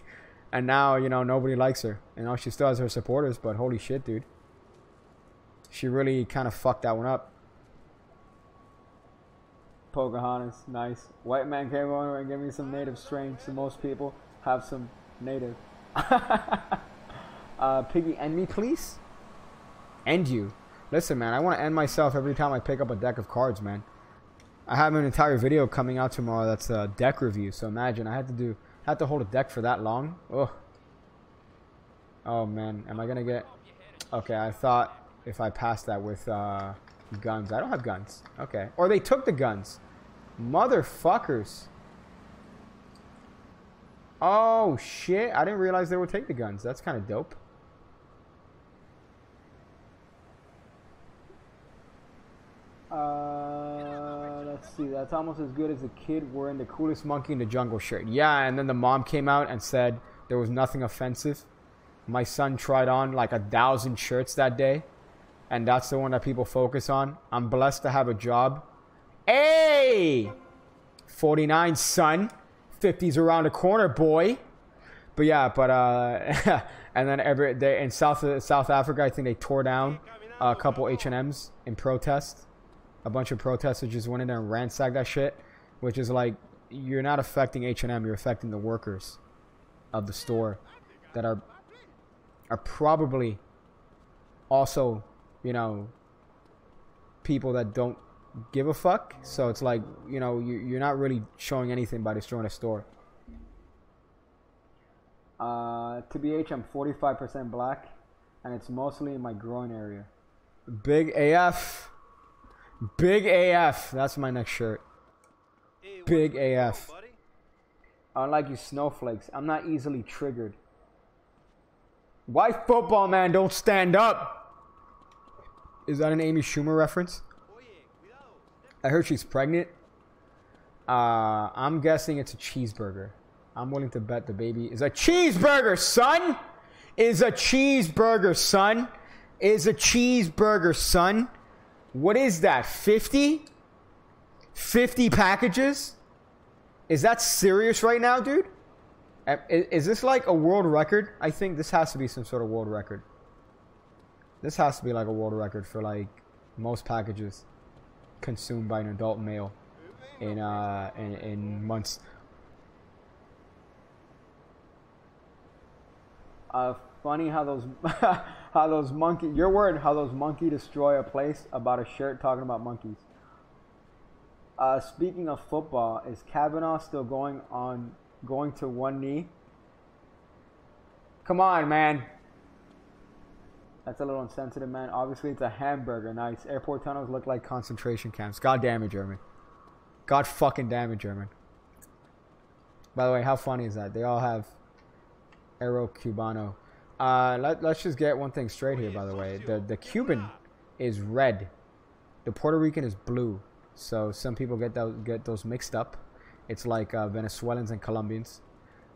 And now, you know, nobody likes her. You know, she still has her supporters, but holy shit, dude. She really kind of fucked that one up. Pocahontas, nice. White man came over and gave me some native strain. So most people have some native. Piggy, end me, please? End you. Listen, man, I want to end myself every time I pick up a deck of cards, man. I have an entire video coming out tomorrow that's a deck review. So imagine I had to hold a deck for that long. Oh man, am I gonna get? Okay, I thought if I passed that with guns. I don't have guns. Okay, or they took the guns, motherfuckers. Oh shit! I didn't realize they would take the guns. That's kind of dope. Let's see. That's almost as good as a kid wearing the coolest monkey in the jungle shirt. Yeah, and then the mom came out and said there was nothing offensive. My son tried on like 1,000 shirts that day, and that's the one that people focus on. I'm blessed to have a job. Hey! 49, son. 50's around the corner, boy. But yeah, and then in South Africa, I think they tore down a couple H&Ms in protest. A bunch of protesters just went in there and ransacked that shit, which is like, you're not affecting H&M, you're affecting the workers of the store that are probably also, you know, people that don't give a fuck. So it's like, you know, you're not really showing anything by destroying a store. TBH, I'm 45% black, and it's mostly in my groin area. Big AF. Big AF. That's my next shirt. Big AF. Unlike you snowflakes, I'm not easily triggered. Why football man don't stand up? Is that an Amy Schumer reference? I heard she's pregnant. I'm guessing it's a cheeseburger. I'm willing to bet the baby is a cheeseburger, son. Is a cheeseburger, son. Is a cheeseburger, son. What is that? 50? 50 packages? Is that serious right now, dude? Is this like a world record? I think this has to be some sort of world record. This has to be like a world record for like most packages consumed by an adult male in months. Funny how those how those monkey, your word, how those monkey destroy a place about a shirt talking about monkeys. Speaking of football, is Kavanaugh still going to one knee? Come on, man. That's a little insensitive, man. Obviously, it's a hamburger. Nice. Airport tunnels look like concentration camps. God damn it, German. God fucking damn it, German. By the way, how funny is that? They all have Aero Cubano. Let's just get one thing straight here, by the way. The Cuban is red. The Puerto Rican is blue. So some people get those mixed up. It's like Venezuelans and Colombians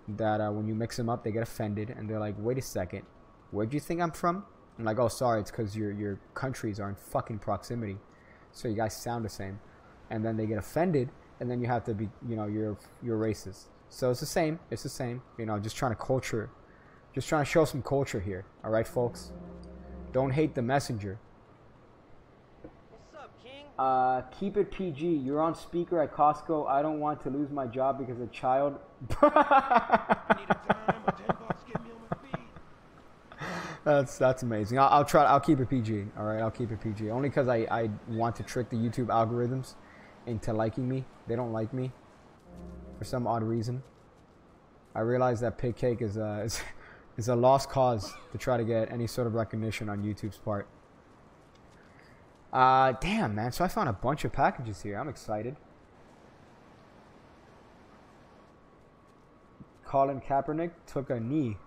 that when you mix them up, they get offended and they're like, "Wait a second, where'd you think I'm from?" I'm like, "Oh, sorry, it's because your countries are in fucking proximity, so you guys sound the same." And then they get offended, and then you have to be, you're racist. So it's the same. It's the same. Just trying to show some culture here. All right, folks. Don't hate the messenger. Keep it PG. You're on speaker at Costco. I don't want to lose my job because a child. That's amazing. I'll try. I'll keep it PG. All right, I'll keep it PG. Only because I want to trick the YouTube algorithms into liking me. They don't like me for some odd reason. I realize that pig cake is a lost cause to try to get any sort of recognition on YouTube's part. Damn, man. So I found a bunch of packages here. I'm excited. Colin Kaepernick took a knee.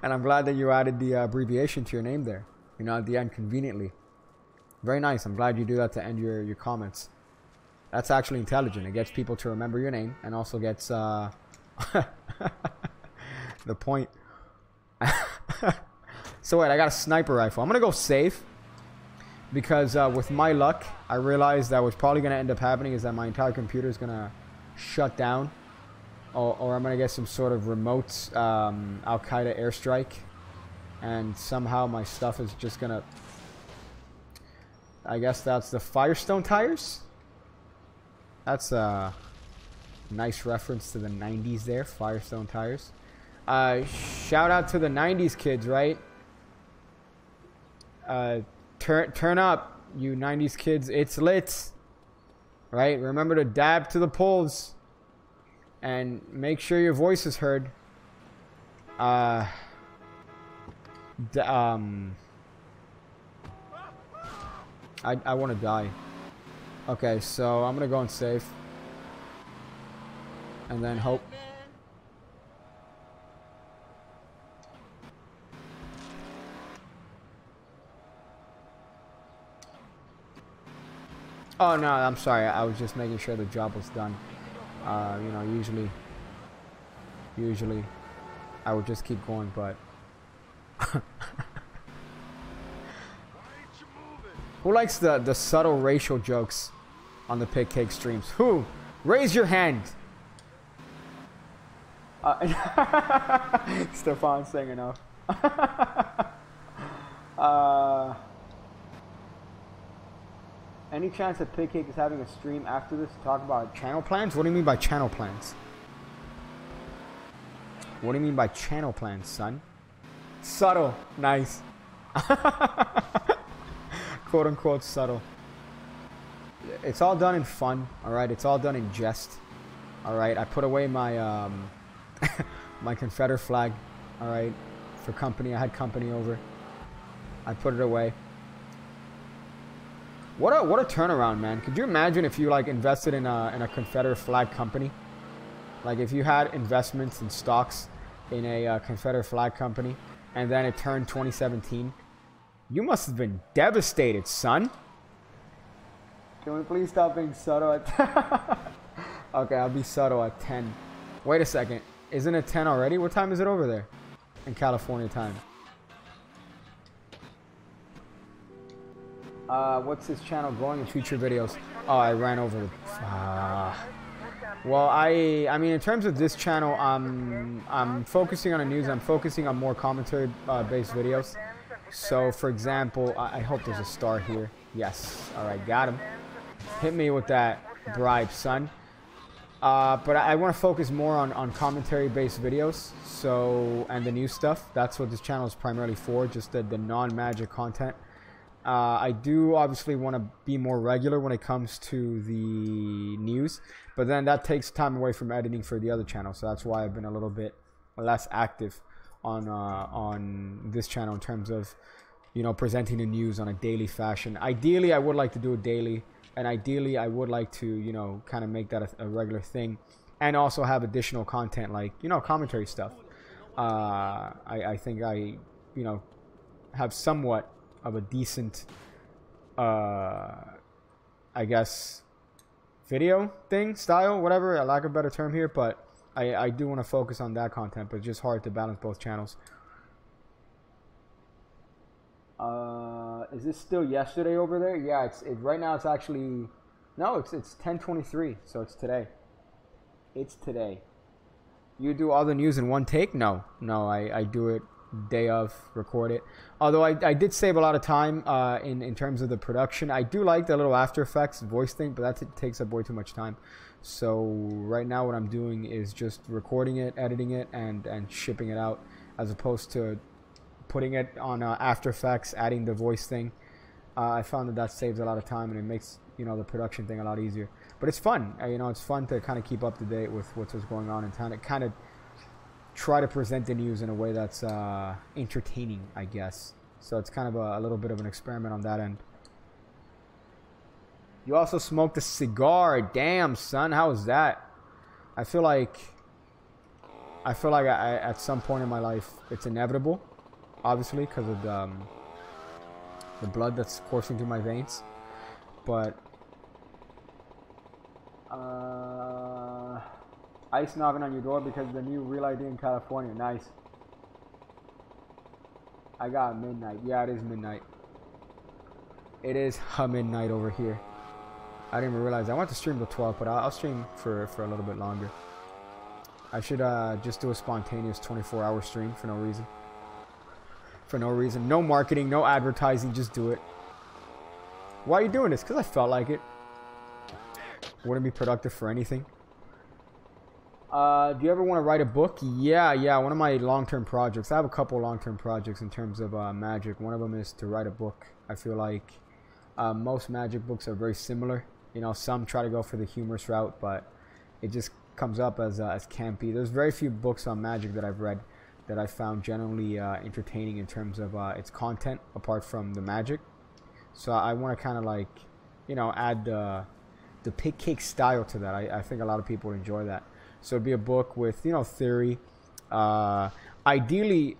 And I'm glad that you added the abbreviation to your name there. At the end, conveniently. Very nice. I'm glad you do that to end your comments. That's actually intelligent. It gets people to remember your name and also gets the point. So wait, I got a sniper rifle. I'm going to go safe because with my luck, I realized that what's probably going to end up happening is that my entire computer is going to shut down or I'm going to get some sort of remote Al-Qaeda airstrike and somehow my stuff is just going to... I guess that's the Firestone tires? That's a nice reference to the 90s there, Firestone tires. Shout out to the 90s kids, right? Turn up, you 90s kids. It's lit, right? Remember to dab to the polls and make sure your voice is heard. I want to die. Okay, so I'm gonna go and save and then hope. Oh no, I'm sorry. I was just making sure the job was done. Usually I would just keep going, but who likes the subtle racial jokes on the Pig Cake streams? Who? Raise your hand. Stefan's saying enough. Any chance that Pig Cake is having a stream after this to talk about channel plans? What do you mean by channel plans? What do you mean by channel plans, son? Subtle. Nice. Quote unquote subtle. It's all done in fun, alright? It's all done in jest. Alright, I put away my my Confederate flag, alright, for company. I had company over. I put it away. What a turnaround, man. Could you imagine if you like invested in a Confederate flag company? Like if you had investments in stocks in a Confederate flag company and then it turned 2017. You must have been devastated, son. Can we please stop being subtle at Okay, I'll be subtle at 10. Wait a second. Isn't it 10 already? What time is it over there? In California time. What's his channel going in future videos? Oh, I ran over the... Well, I mean, in terms of this channel, I'm focusing on the news. I'm focusing on more commentary based videos. So, for example, I hope there's a star here. Yes. All right, got him. Hit me with that bribe, son. But I want to focus more on commentary based videos. So, and the new stuff. That's what this channel is primarily for. Just the non-magic content. I do obviously want to be more regular when it comes to the news, but then that takes time away from editing for the other channel. So that's why I've been a little bit less active on this channel in terms of, you know, presenting the news on a daily fashion. Ideally, I would like to do it daily, and ideally, I would like to, you know, kind of make that a regular thing, and also have additional content like, you know, commentary stuff. I think I, you know, have somewhat of a decent, I guess, video thing, style, whatever, I lack of a better term here, but I do want to focus on that content, but it's just hard to balance both channels. Is this still yesterday over there? Yeah, right now it's actually, no, it's 10:23, so it's today. It's today. You do all the news in one take? No, I do it day of, record it. Although I did save a lot of time in terms of the production. I do like the little After Effects voice thing, but that takes up way too much time. So right now what I'm doing is just recording it, editing it, and shipping it out, as opposed to putting it on After Effects, adding the voice thing. I found that saves a lot of time, and it makes, you know, the production thing a lot easier. But it's fun. You know, it's fun to kind of keep up to date with what's going on in town. It kind of try to present the news in a way that's entertaining, I guess. So it's kind of a little bit of an experiment on that end. You also smoked a cigar. Damn, son, how is that? I feel like I at some point in my life it's inevitable, obviously, because of the blood that's coursing through my veins. But ICE knocking on your door because of the new Real ID in California. Nice. I got midnight. Yeah, it is midnight. It is midnight over here. I didn't even realize. I want to stream till 12, but I'll stream for a little bit longer. I should just do a spontaneous 24-hour stream for no reason. For no reason. No marketing, no advertising, just do it. Why are you doing this? Because I felt like it. Wouldn't be productive for anything. Do you ever want to write a book? Yeah, one of my long-term projects. I have a couple long-term projects in terms of magic. One of them is to write a book. I feel like most magic books are very similar. You know, some try to go for the humorous route, but it just comes up as campy. There's very few books on magic that I've read that I found generally entertaining in terms of its content, apart from the magic. So I want to kind of like, you know, add the pig cake style to that. I think a lot of people would enjoy that. So it'd be a book with, you know, theory. Ideally,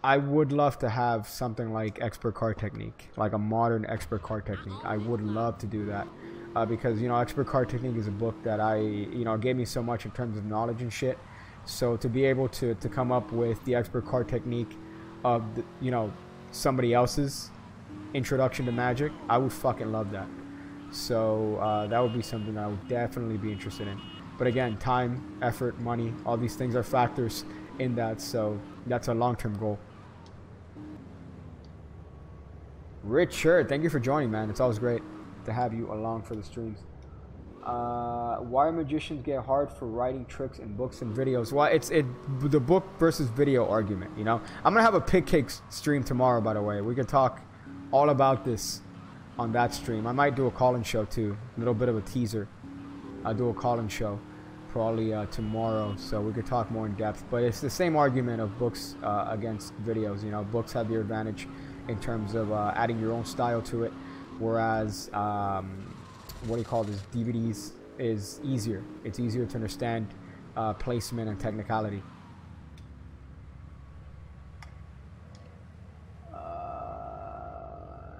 I would love to have something like expert card technique, like a modern expert card technique. I would love to do that because, you know, expert card technique is a book that you know, gave me so much in terms of knowledge and shit. So to be able to come up with the expert card technique of, you know, somebody else's introduction to magic, I would fucking love that. So that would be something I would definitely be interested in. But again, time, effort, money, all these things are factors in that. So that's a long-term goal. Richard, thank you for joining, man. It's always great to have you along for the streams. Why magicians get hard for writing tricks in books and videos? Well, it's the book versus video argument, you know. I'm gonna have a pig cake stream tomorrow, by the way. We could talk all about this on that stream. I might do a call-in show too, a little bit of a teaser. I'll do a call-in show probably tomorrow, so we could talk more in depth. But it's the same argument of books against videos. You know, books have the advantage in terms of adding your own style to it, whereas what do you call this, DVDs is easier. It's easier to understand placement and technicality.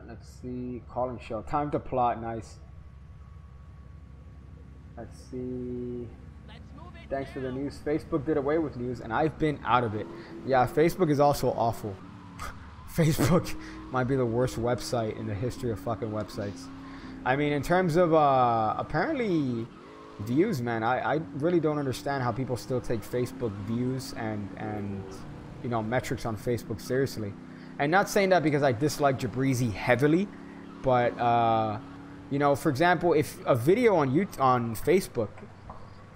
Let's see, calling show, time to plot, nice. Let's see. Thanks for the news. Facebook did away with news, and I've been out of it. Yeah, Facebook is also awful. Facebook might be the worst website in the history of fucking websites. I mean, in terms of apparently views, man, I really don't understand how people still take Facebook views and you know, metrics on Facebook seriously. And not saying that because I dislike Jabrizi heavily, but you know, for example, if a video on Facebook,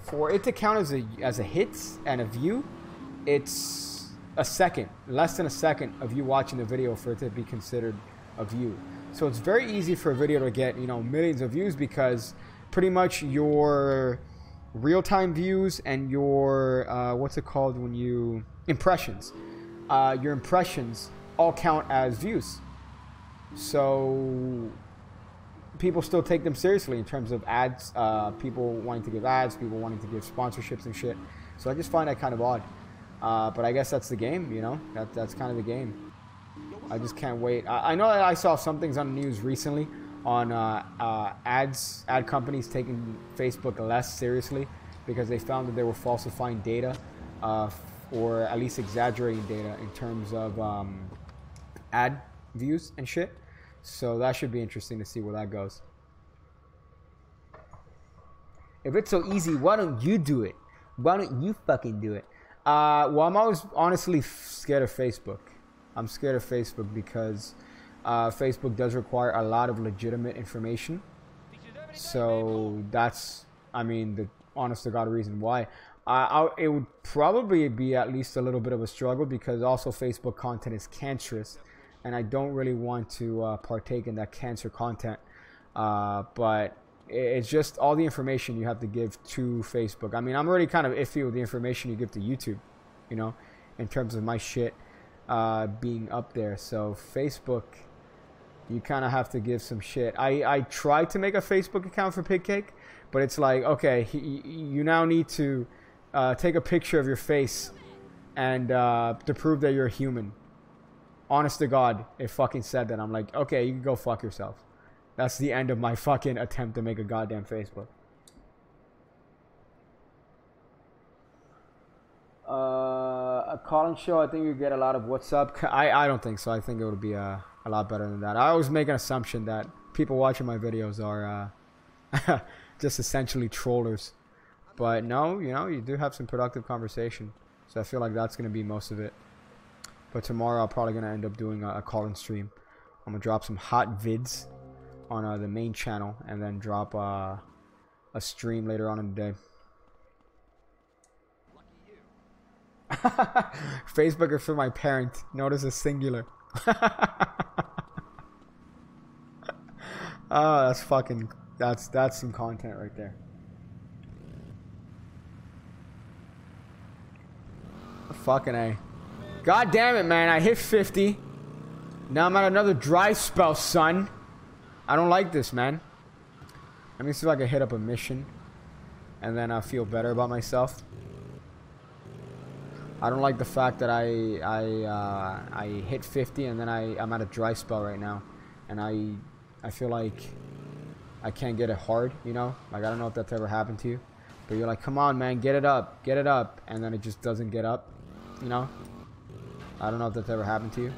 for it to count as a hit and a view, it's a second, less than a second of you watching the video for it to be considered a view. So it's very easy for a video to get, you know, millions of views, because pretty much your real-time views and your what's it called when you impressions, your impressions all count as views. So people still take them seriously in terms of ads, people wanting to give ads, people wanting to give sponsorships and shit. So I just find that kind of odd. But I guess that's the game, you know? That's kind of the game. I just can't wait. I know that I saw some things on the news recently on ad companies taking Facebook less seriously because they found that they were falsifying data, or at least exaggerating data in terms of ad views and shit. So that should be interesting to see where that goes. If it's so easy, why don't you do it? Why don't you fucking do it? Well, I'm always honestly scared of Facebook. I'm scared of Facebook because Facebook does require a lot of legitimate information. So that's, I mean, the honest to God reason why. It would probably be at least a little bit of a struggle because also Facebook content is cancerous. And I don't really want to partake in that cancer content. But it's just all the information you have to give to Facebook. I mean, I'm already kind of iffy with the information you give to YouTube, you know, in terms of my shit being up there. So Facebook, you kind of have to give some shit. I tried to make a Facebook account for Pig Cake, but it's like, okay, you now need to take a picture of your face and to prove that you're a human. Honest to God, it fucking said that. I'm like, okay, you can go fuck yourself. That's the end of my fucking attempt to make a goddamn Facebook. A call-in show, I think you get a lot of what's up. I don't think so. I think it would be a lot better than that. I always make an assumption that people watching my videos are just essentially trollers. But no, you know, you do have some productive conversation. So I feel like that's going to be most of it. But tomorrow I'm probably going to end up doing a call-in stream. I'm going to drop some hot vids on the main channel and then drop a stream later on in the day. Facebook is for my parent. Notice a singular. Oh, that's fucking, that's some content right there. Fucking A. God damn it, man. I hit 50. Now I'm at another dry spell, son. I don't like this, man. Let me see if I can hit up a mission. And then I'll feel better about myself. I don't like the fact that I hit 50 and then I'm at a dry spell right now. And I feel like I can't get it hard, you know? Like, I don't know if that's ever happened to you. But you're like, come on, man, get it up. Get it up. And then it just doesn't get up, you know? I don't know if that's ever happened to you.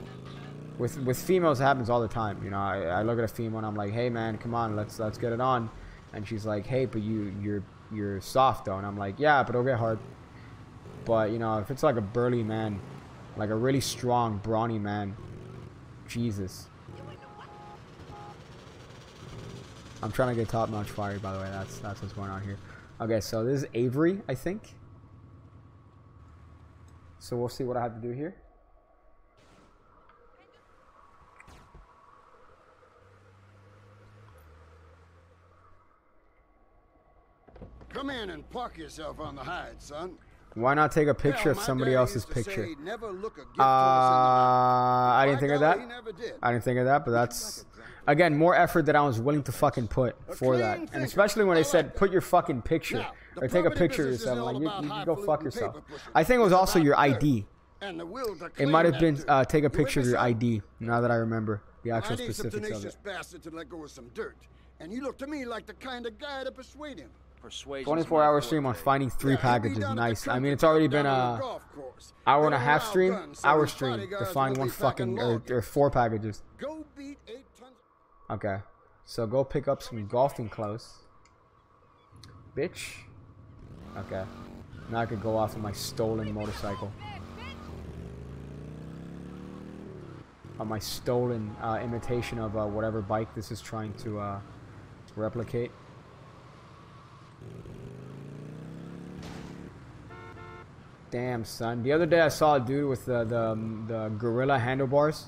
With females, it happens all the time. You know, I look at a female and I'm like, hey man, come on, let's get it on. And she's like, hey, but you're soft though. And I'm like, yeah, but it'll get hard. But you know, if it's like a burly man, like a really strong, brawny man, Jesus. I'm trying to get top-notch fire, by the way. That's what's going on here. Okay, so this is Avery, I think. So we'll see what I have to do here. Come in and park yourself on the hide, son. Why not take a picture of somebody else's picture? Never look a gift I didn't think of that. He never did. I didn't think of that, but that's... Again, more effort than I was willing to fucking put for that. And especially when they said, put your fucking picture. Or take a picture of yourself. I'm like, you can go fuck yourself. I think it was also your ID. It might have been take a picture of your ID, now that I remember the actual specifics of it. Bastard to let go of some dirt. And you look to me like the kind of guy to persuade him. 24-hour stream on finding 3 packages. Nice. I mean, it's already been a hour and a half stream, hour stream to find 1 fucking or 4 packages. Okay, so go pick up some golfing clothes, bitch. Okay, now I could go off of my stolen motorcycle. On my stolen imitation of whatever bike this is trying to replicate. Damn, son. The other day I saw a dude with the gorilla handlebars.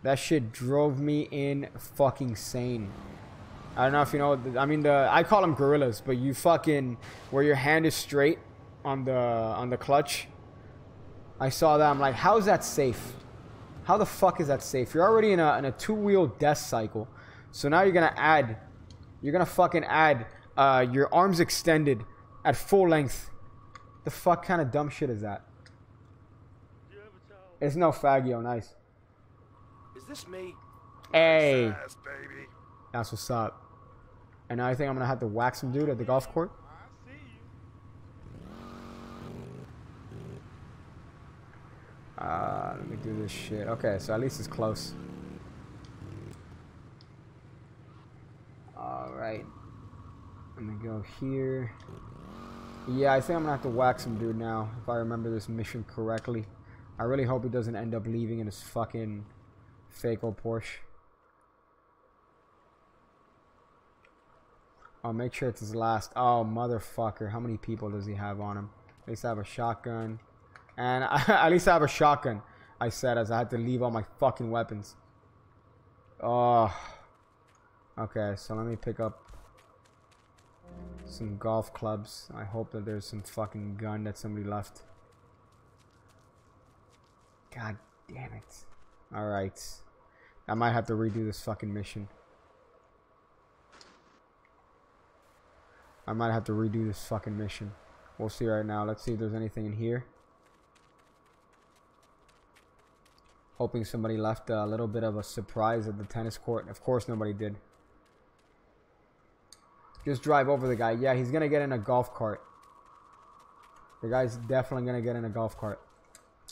That shit drove me in fucking sane. I don't know if you know. I mean, I call them gorillas, but you fucking where your hand is straight on the clutch. I saw that. I'm like, how is that safe? How the fuck is that safe? You're already in a 2-wheel death cycle, so now you're gonna fucking add your arms extended at full length. The fuck kind of dumb shit is that? It's no Faggio, nice. Is this me? Hey, Yes, baby. that's what's up. And now I think I'm gonna have to whack some dude at the golf court. Let me do this shit. Okay, so at least it's close. Alright. Let me go here. Yeah, I think I'm gonna have to whack some dude now, if I remember this mission correctly. I really hope he doesn't end up leaving in his fucking fake old Porsche. I'll make sure it's his last. Oh, motherfucker. How many people does he have on him? At least I have a shotgun. And at least I have a shotgun, I said, as I had to leave all my fucking weapons. Oh. Okay, so let me pick up some golf clubs. I hope that there's some fucking gun that somebody left. God damn it. Alright. I might have to redo this fucking mission. I might have to redo this fucking mission. We'll see right now. Let's see if there's anything in here. Hoping somebody left a little bit of a surprise at the tennis court. Of course nobody did. Just drive over the guy. Yeah, he's gonna get in a golf cart. The guy's definitely gonna get in a golf cart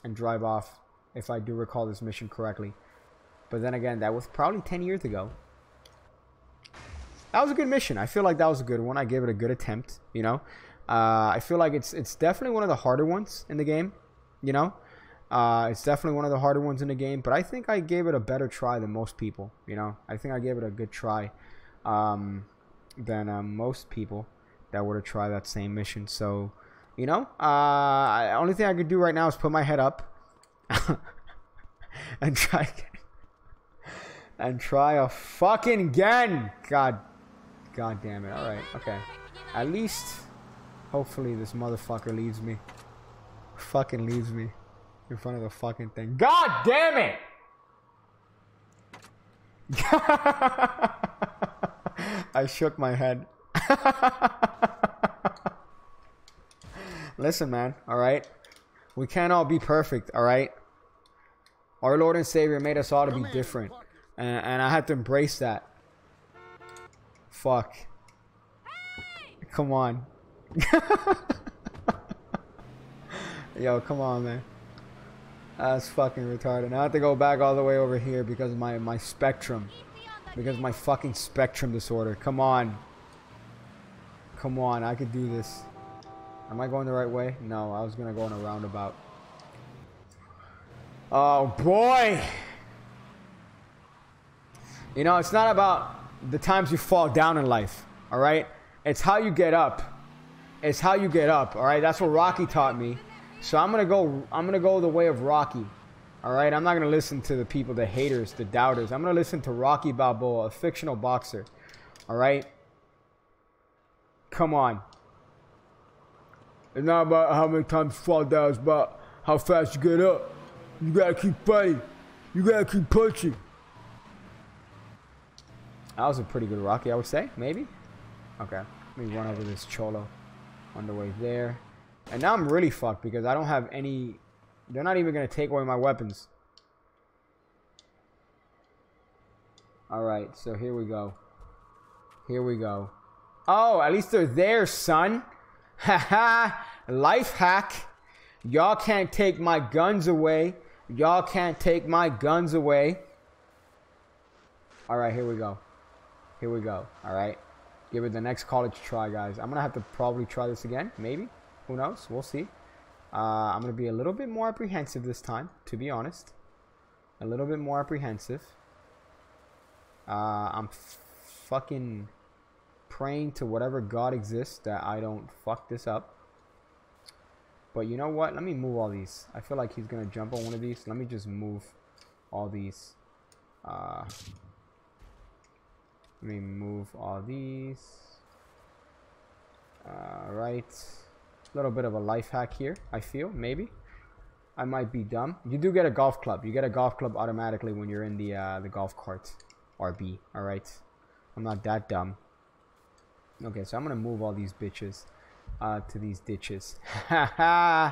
and drive off, if I do recall this mission correctly. But then again, that was probably 10 years ago. That was a good mission. I feel like that was a good one. I gave it a good attempt, you know. I feel like it's definitely one of the harder ones in the game, you know. It's definitely one of the harder ones in the game, but I think I gave it a better try than most people, you know. I think I gave it a good try than most people that were to try that same mission. So, you know, only thing I could do right now is put my head up and try a fucking again. God damn it. All right, okay. At least, hopefully, this motherfucker leaves me. Fucking leaves me in front of the fucking thing. God damn it! I shook my head. Listen, man, alright? We can't all be perfect, alright? Our Lord and Savior made us all to be different. And I had to embrace that. Fuck. Come on. Yo, come on, man. That's fucking retarded. Now I have to go back all the way over here because of my spectrum. Because of my fucking spectrum disorder. Come on. Come on, I could do this. Am I going the right way? No, I was gonna go in a roundabout. Oh boy! You know, it's not about the times you fall down in life, alright? It's how you get up. It's how you get up, alright? That's what Rocky taught me. So I'm gonna go the way of Rocky. Alright? I'm not gonna listen to the people, the haters, the doubters. I'm gonna listen to Rocky Balboa, a fictional boxer. Alright? Come on. It's not about how many times you fall down, it's about how fast you get up. You gotta keep fighting. You gotta keep punching. That was a pretty good Rocky, I would say. Maybe. Okay. Let me run over this Cholo on the way there. And now I'm really fucked because I don't have any... They're not even going to take away my weapons. Alright, so here we go. Here we go. Oh, at least they're there, son. Haha. Life hack. Y'all can't take my guns away. Y'all can't take my guns away. Alright, here we go. Here we go. Alright. Give it the next college try, guys. I'm going to have to probably try this again. Maybe. Who knows? We'll see. I'm going to be a little bit more apprehensive this time, to be honest. A little bit more apprehensive. I'm fucking praying to whatever God exists that I don't fuck this up. But you know what? Let me move all these. I feel like he's going to jump on one of these. Let me just move all these. Let me move all these. Right. A little bit of a life hack here, I feel. Maybe. I might be dumb. You do get a golf club. You get a golf club automatically when you're in the golf cart. RB. Alright. I'm not that dumb. Okay, so I'm going to move all these bitches to these ditches. Haha.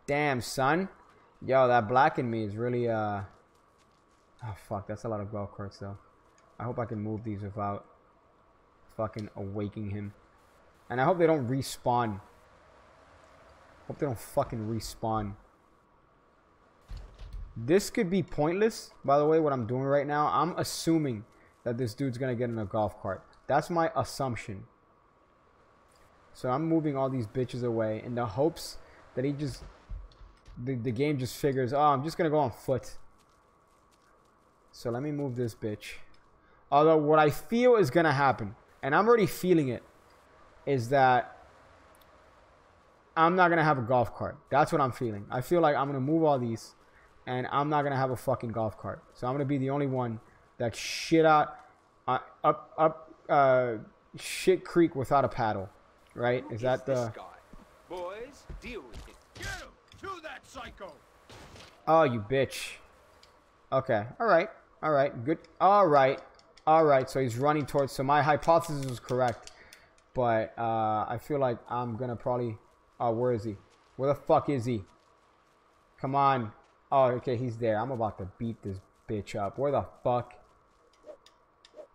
Damn, son. Yo, that black in me is really... Oh, fuck. That's a lot of golf carts, though. I hope I can move these without fucking awaking him. And I hope they don't respawn. Hope they don't fucking respawn. This could be pointless, by the way, what I'm doing right now. I'm assuming that this dude's going to get in a golf cart. That's my assumption. So I'm moving all these bitches away in the hopes that he just... The game just figures, oh, I'm just going to go on foot. So let me move this bitch. Although what I feel is going to happen, and I'm already feeling it, is that I'm not going to have a golf cart. That's what I'm feeling. I feel like I'm going to move all these, and I'm not going to have a fucking golf cart. So I'm going to be the only one that shit out, shit creek without a paddle. Right? Is that the... Guy? Boys, deal with it. Get him! To that psycho! Oh, you bitch. Okay. Alright. Alright. Good. Alright. Alright. So he's running towards... So my hypothesis was correct. But I feel like I'm going to probably... Oh, where is he? Where the fuck is he? Come on. Oh, okay. He's there. I'm about to beat this bitch up. Where the fuck?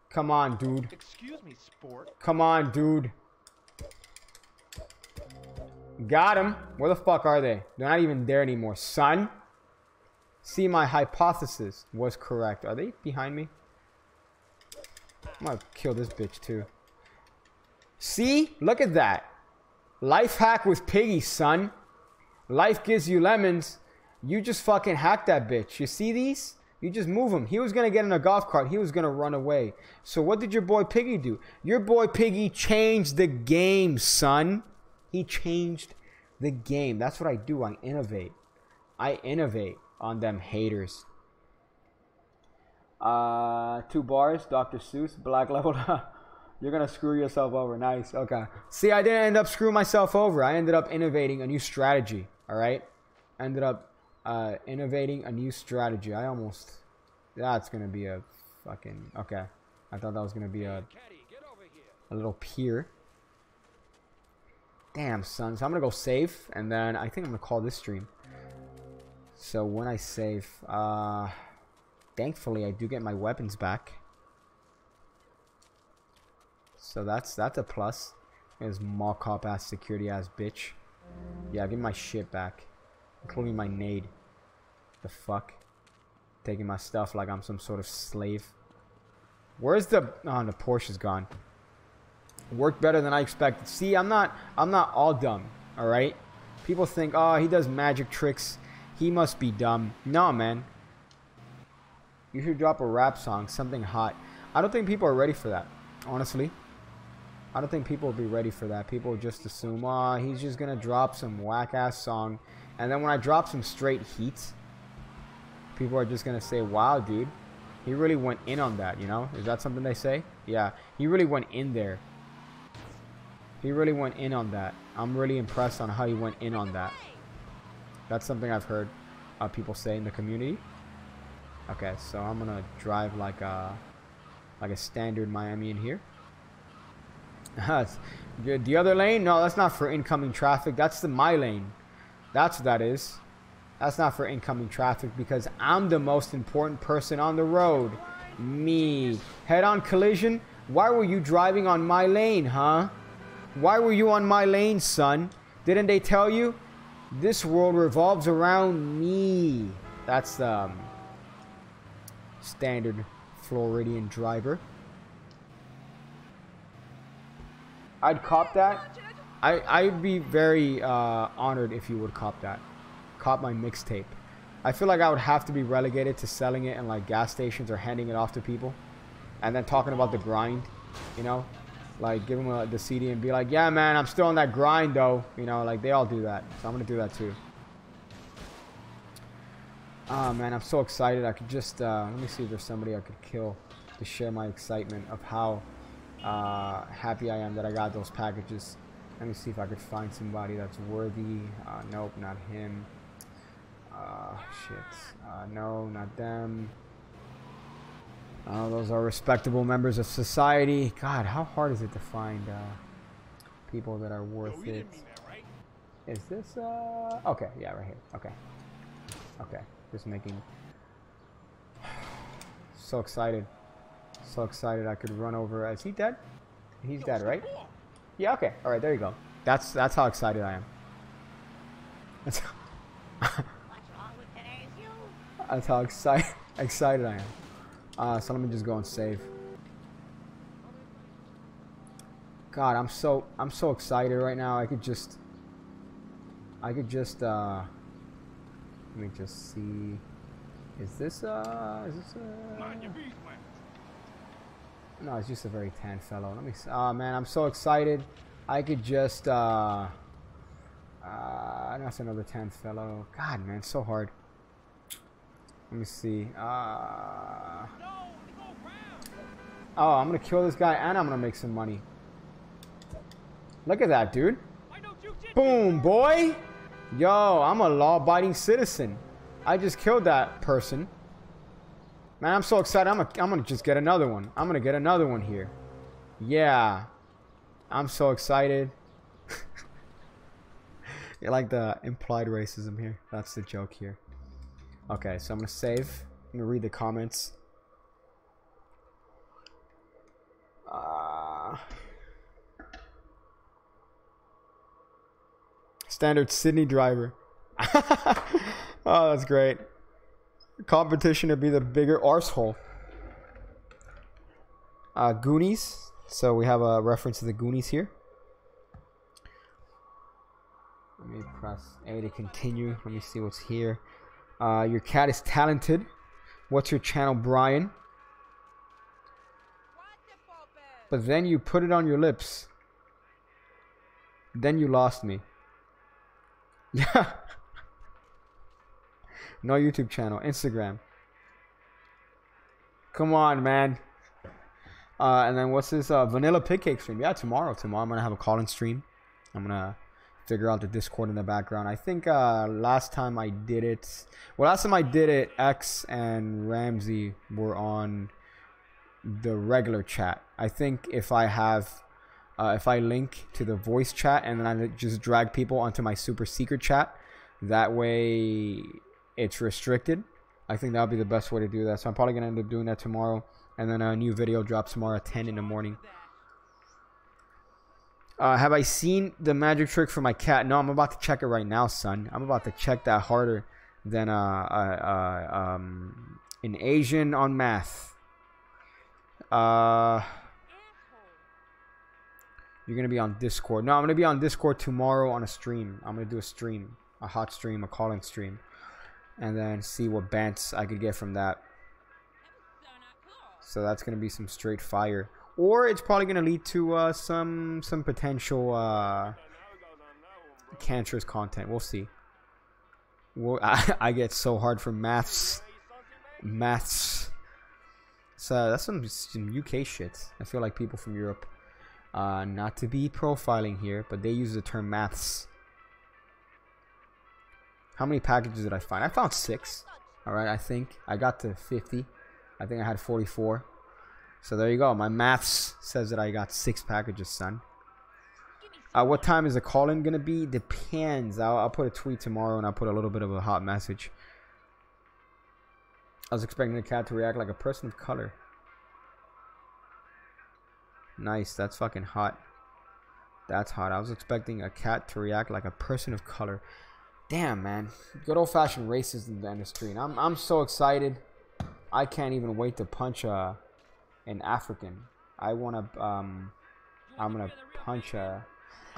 Come on, dude. Excuse me, sport. Come on, dude. Got him. Where the fuck are they? They're not even there anymore, son. See, my hypothesis was correct. Are they behind me? I'm gonna kill this bitch too. See? Look at that. Life hack with Piggy, son. Life gives you lemons. You just fucking hack that bitch. You see these? You just move him. He was gonna get in a golf cart. He was gonna run away. So what did your boy Piggy do? Your boy Piggy changed the game, son. He changed the game. That's what I do. I innovate. I innovate on them haters. 2 bars. Dr. Seuss. Black level. You're going to screw yourself over. Nice. Okay. See, I didn't end up screwing myself over. I ended up innovating a new strategy. All right. I ended up innovating a new strategy. I almost... That's going to be a fucking... Okay. I thought that was going to be a little pier. Damn, son. So I'm going to go save. And then I think I'm going to call this stream. So when I save... thankfully, I do get my weapons back. So that's a plus. There's mall cop ass security ass bitch. Yeah, give me my shit back. Including my nade. The fuck? Taking my stuff like I'm some sort of slave. Where's the... Oh, the Porsche's gone. Worked better than I expected. See, I'm not all dumb. Alright? People think, oh, he does magic tricks. He must be dumb. No, man. You should drop a rap song. Something hot. I don't think people are ready for that. Honestly. I don't think people will be ready for that. People will just assume, oh, he's just going to drop some whack-ass song. And then when I drop some straight heat, people are just going to say, wow, dude. He really went in on that, you know? Is that something they say? Yeah. He really went in there. He really went in on that. I'm really impressed on how he went in on that. That's something I've heard people say in the community. Okay, so I'm going to drive like a like a standard Miami in here. The other lane? No, that's not for incoming traffic. That's my lane. That's what that is. That's not for incoming traffic because I'm the most important person on the road. Me. Head-on collision? Why were you driving on my lane, huh? Why were you on my lane, son? Didn't they tell you? This world revolves around me. That's the standard Floridian driver. I'd cop that. I'd be very honored if you would cop that. Cop my mixtape. I feel like I would have to be relegated to selling it in like gas stations or handing it off to people. And then talking about the grind, you know? Like give them the CD and be like, yeah man, I'm still on that grind though. You know, like they all do that. So I'm going to do that too. Oh man, I'm so excited. I could just, let me see if there's somebody I could kill to share my excitement of how happy I am that I got those packages. Let me see if I could find somebody that's worthy. Nope, not him. Shit. No, not them. Those are respectable members of society. God, how hard is it to find people that are worth it? Is this, okay, yeah, right here. Okay. Okay, just making... So excited. So excited I could run over... Is he dead? He's dead, right? Yeah, okay. Alright, there you go. That's how excited I am. That's That's how excited I am. So let me just go and save. God, I'm so excited right now. I could just let me just see. Is this no, it's just a very tan fellow. Let me see. Oh man, I'm so excited. I could just that's another tan fellow. God man, so hard. Let me see. Oh, I'm gonna kill this guy and I'm gonna make some money. Look at that, dude. Boom, boy. Yo, I'm a law-abiding citizen. I just killed that person. Man, I'm so excited. I'm gonna just get another one. I'm gonna get another one here. Yeah. I'm so excited. You like the implied racism here? That's the joke here. Okay, so I'm gonna save. I'm gonna read the comments. Standard Sydney driver. Oh, that's great. Competition to be the bigger arsehole. Goonies. So we have a reference to the Goonies here. Let me press A to continue. Let me see what's here. Your cat is talented. What's your channel, Brian? But then you put it on your lips. Then you lost me. Yeah. No YouTube channel. Instagram. Come on, man. And then what's this? Vanilla Pig Cake stream. Yeah, tomorrow. Tomorrow I'm going to have a call-in stream. I'm going to figure out the Discord in the background. I think last time I did it... Well, last time I did it, X and Ramsey were on the regular chat. I think if I have... if I link to the voice chat and then I just drag people onto my super secret chat, that way it's restricted. I think that would be the best way to do that. So I'm probably going to end up doing that tomorrow. And then a new video drops tomorrow at 10 in the morning. Have I seen the magic trick for my cat? No, I'm about to check it right now, son. I'm about to check that harder than an Asian on math. You're going to be on Discord. No, I'm going to be on Discord tomorrow on a stream. I'm going to do a stream. A hot stream. A call-in stream. And then see what bants I could get from that. So that's going to be some straight fire. Or it's probably going to lead to some potential cancerous content. We'll see. I get so hard for maths. So that's some UK shit. I feel like people from Europe... not to be profiling here, but they use the term maths. How many packages did I find? I found 6. Alright, I think. I got to 50. I think I had 44. So there you go. My maths says that I got 6 packages, son. What time is the call-in gonna be? Depends. I'll put a tweet tomorrow and I'll put a little bit of a hot message. I was expecting the cat to react like a person of color. Nice. That's fucking hot. That's hot. I was expecting a cat to react like a person of color. Damn, man. Good old-fashioned racism in the industry. And I'm so excited. I can't even wait to punch an African. I'm gonna punch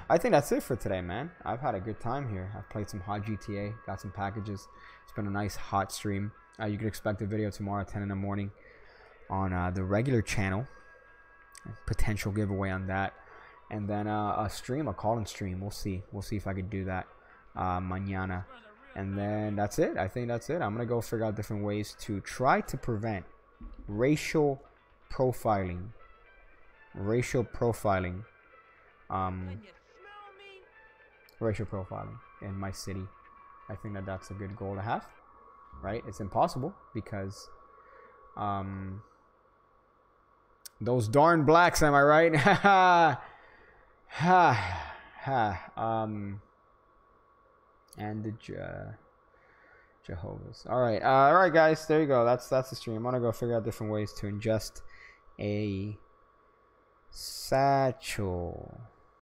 I think that's it for today, man. I've had a good time here. I've played some hot GTA, got some packages. It's been a nice hot stream. You can expect a video tomorrow at 10 in the morning on the regular channel. Potential giveaway on that. And then a call-in stream. We'll see. We'll see if I could do that mañana. And then that's it. I think that's it. I'm going to go figure out different ways to try to prevent racial profiling. Racial profiling in my city. I think that that's a good goal to have. Right? It's impossible because those darn blacks, am I right? And the Jehovah's. All right, guys. There you go. That's the stream. I'm gonna go figure out different ways to ingest a satchel.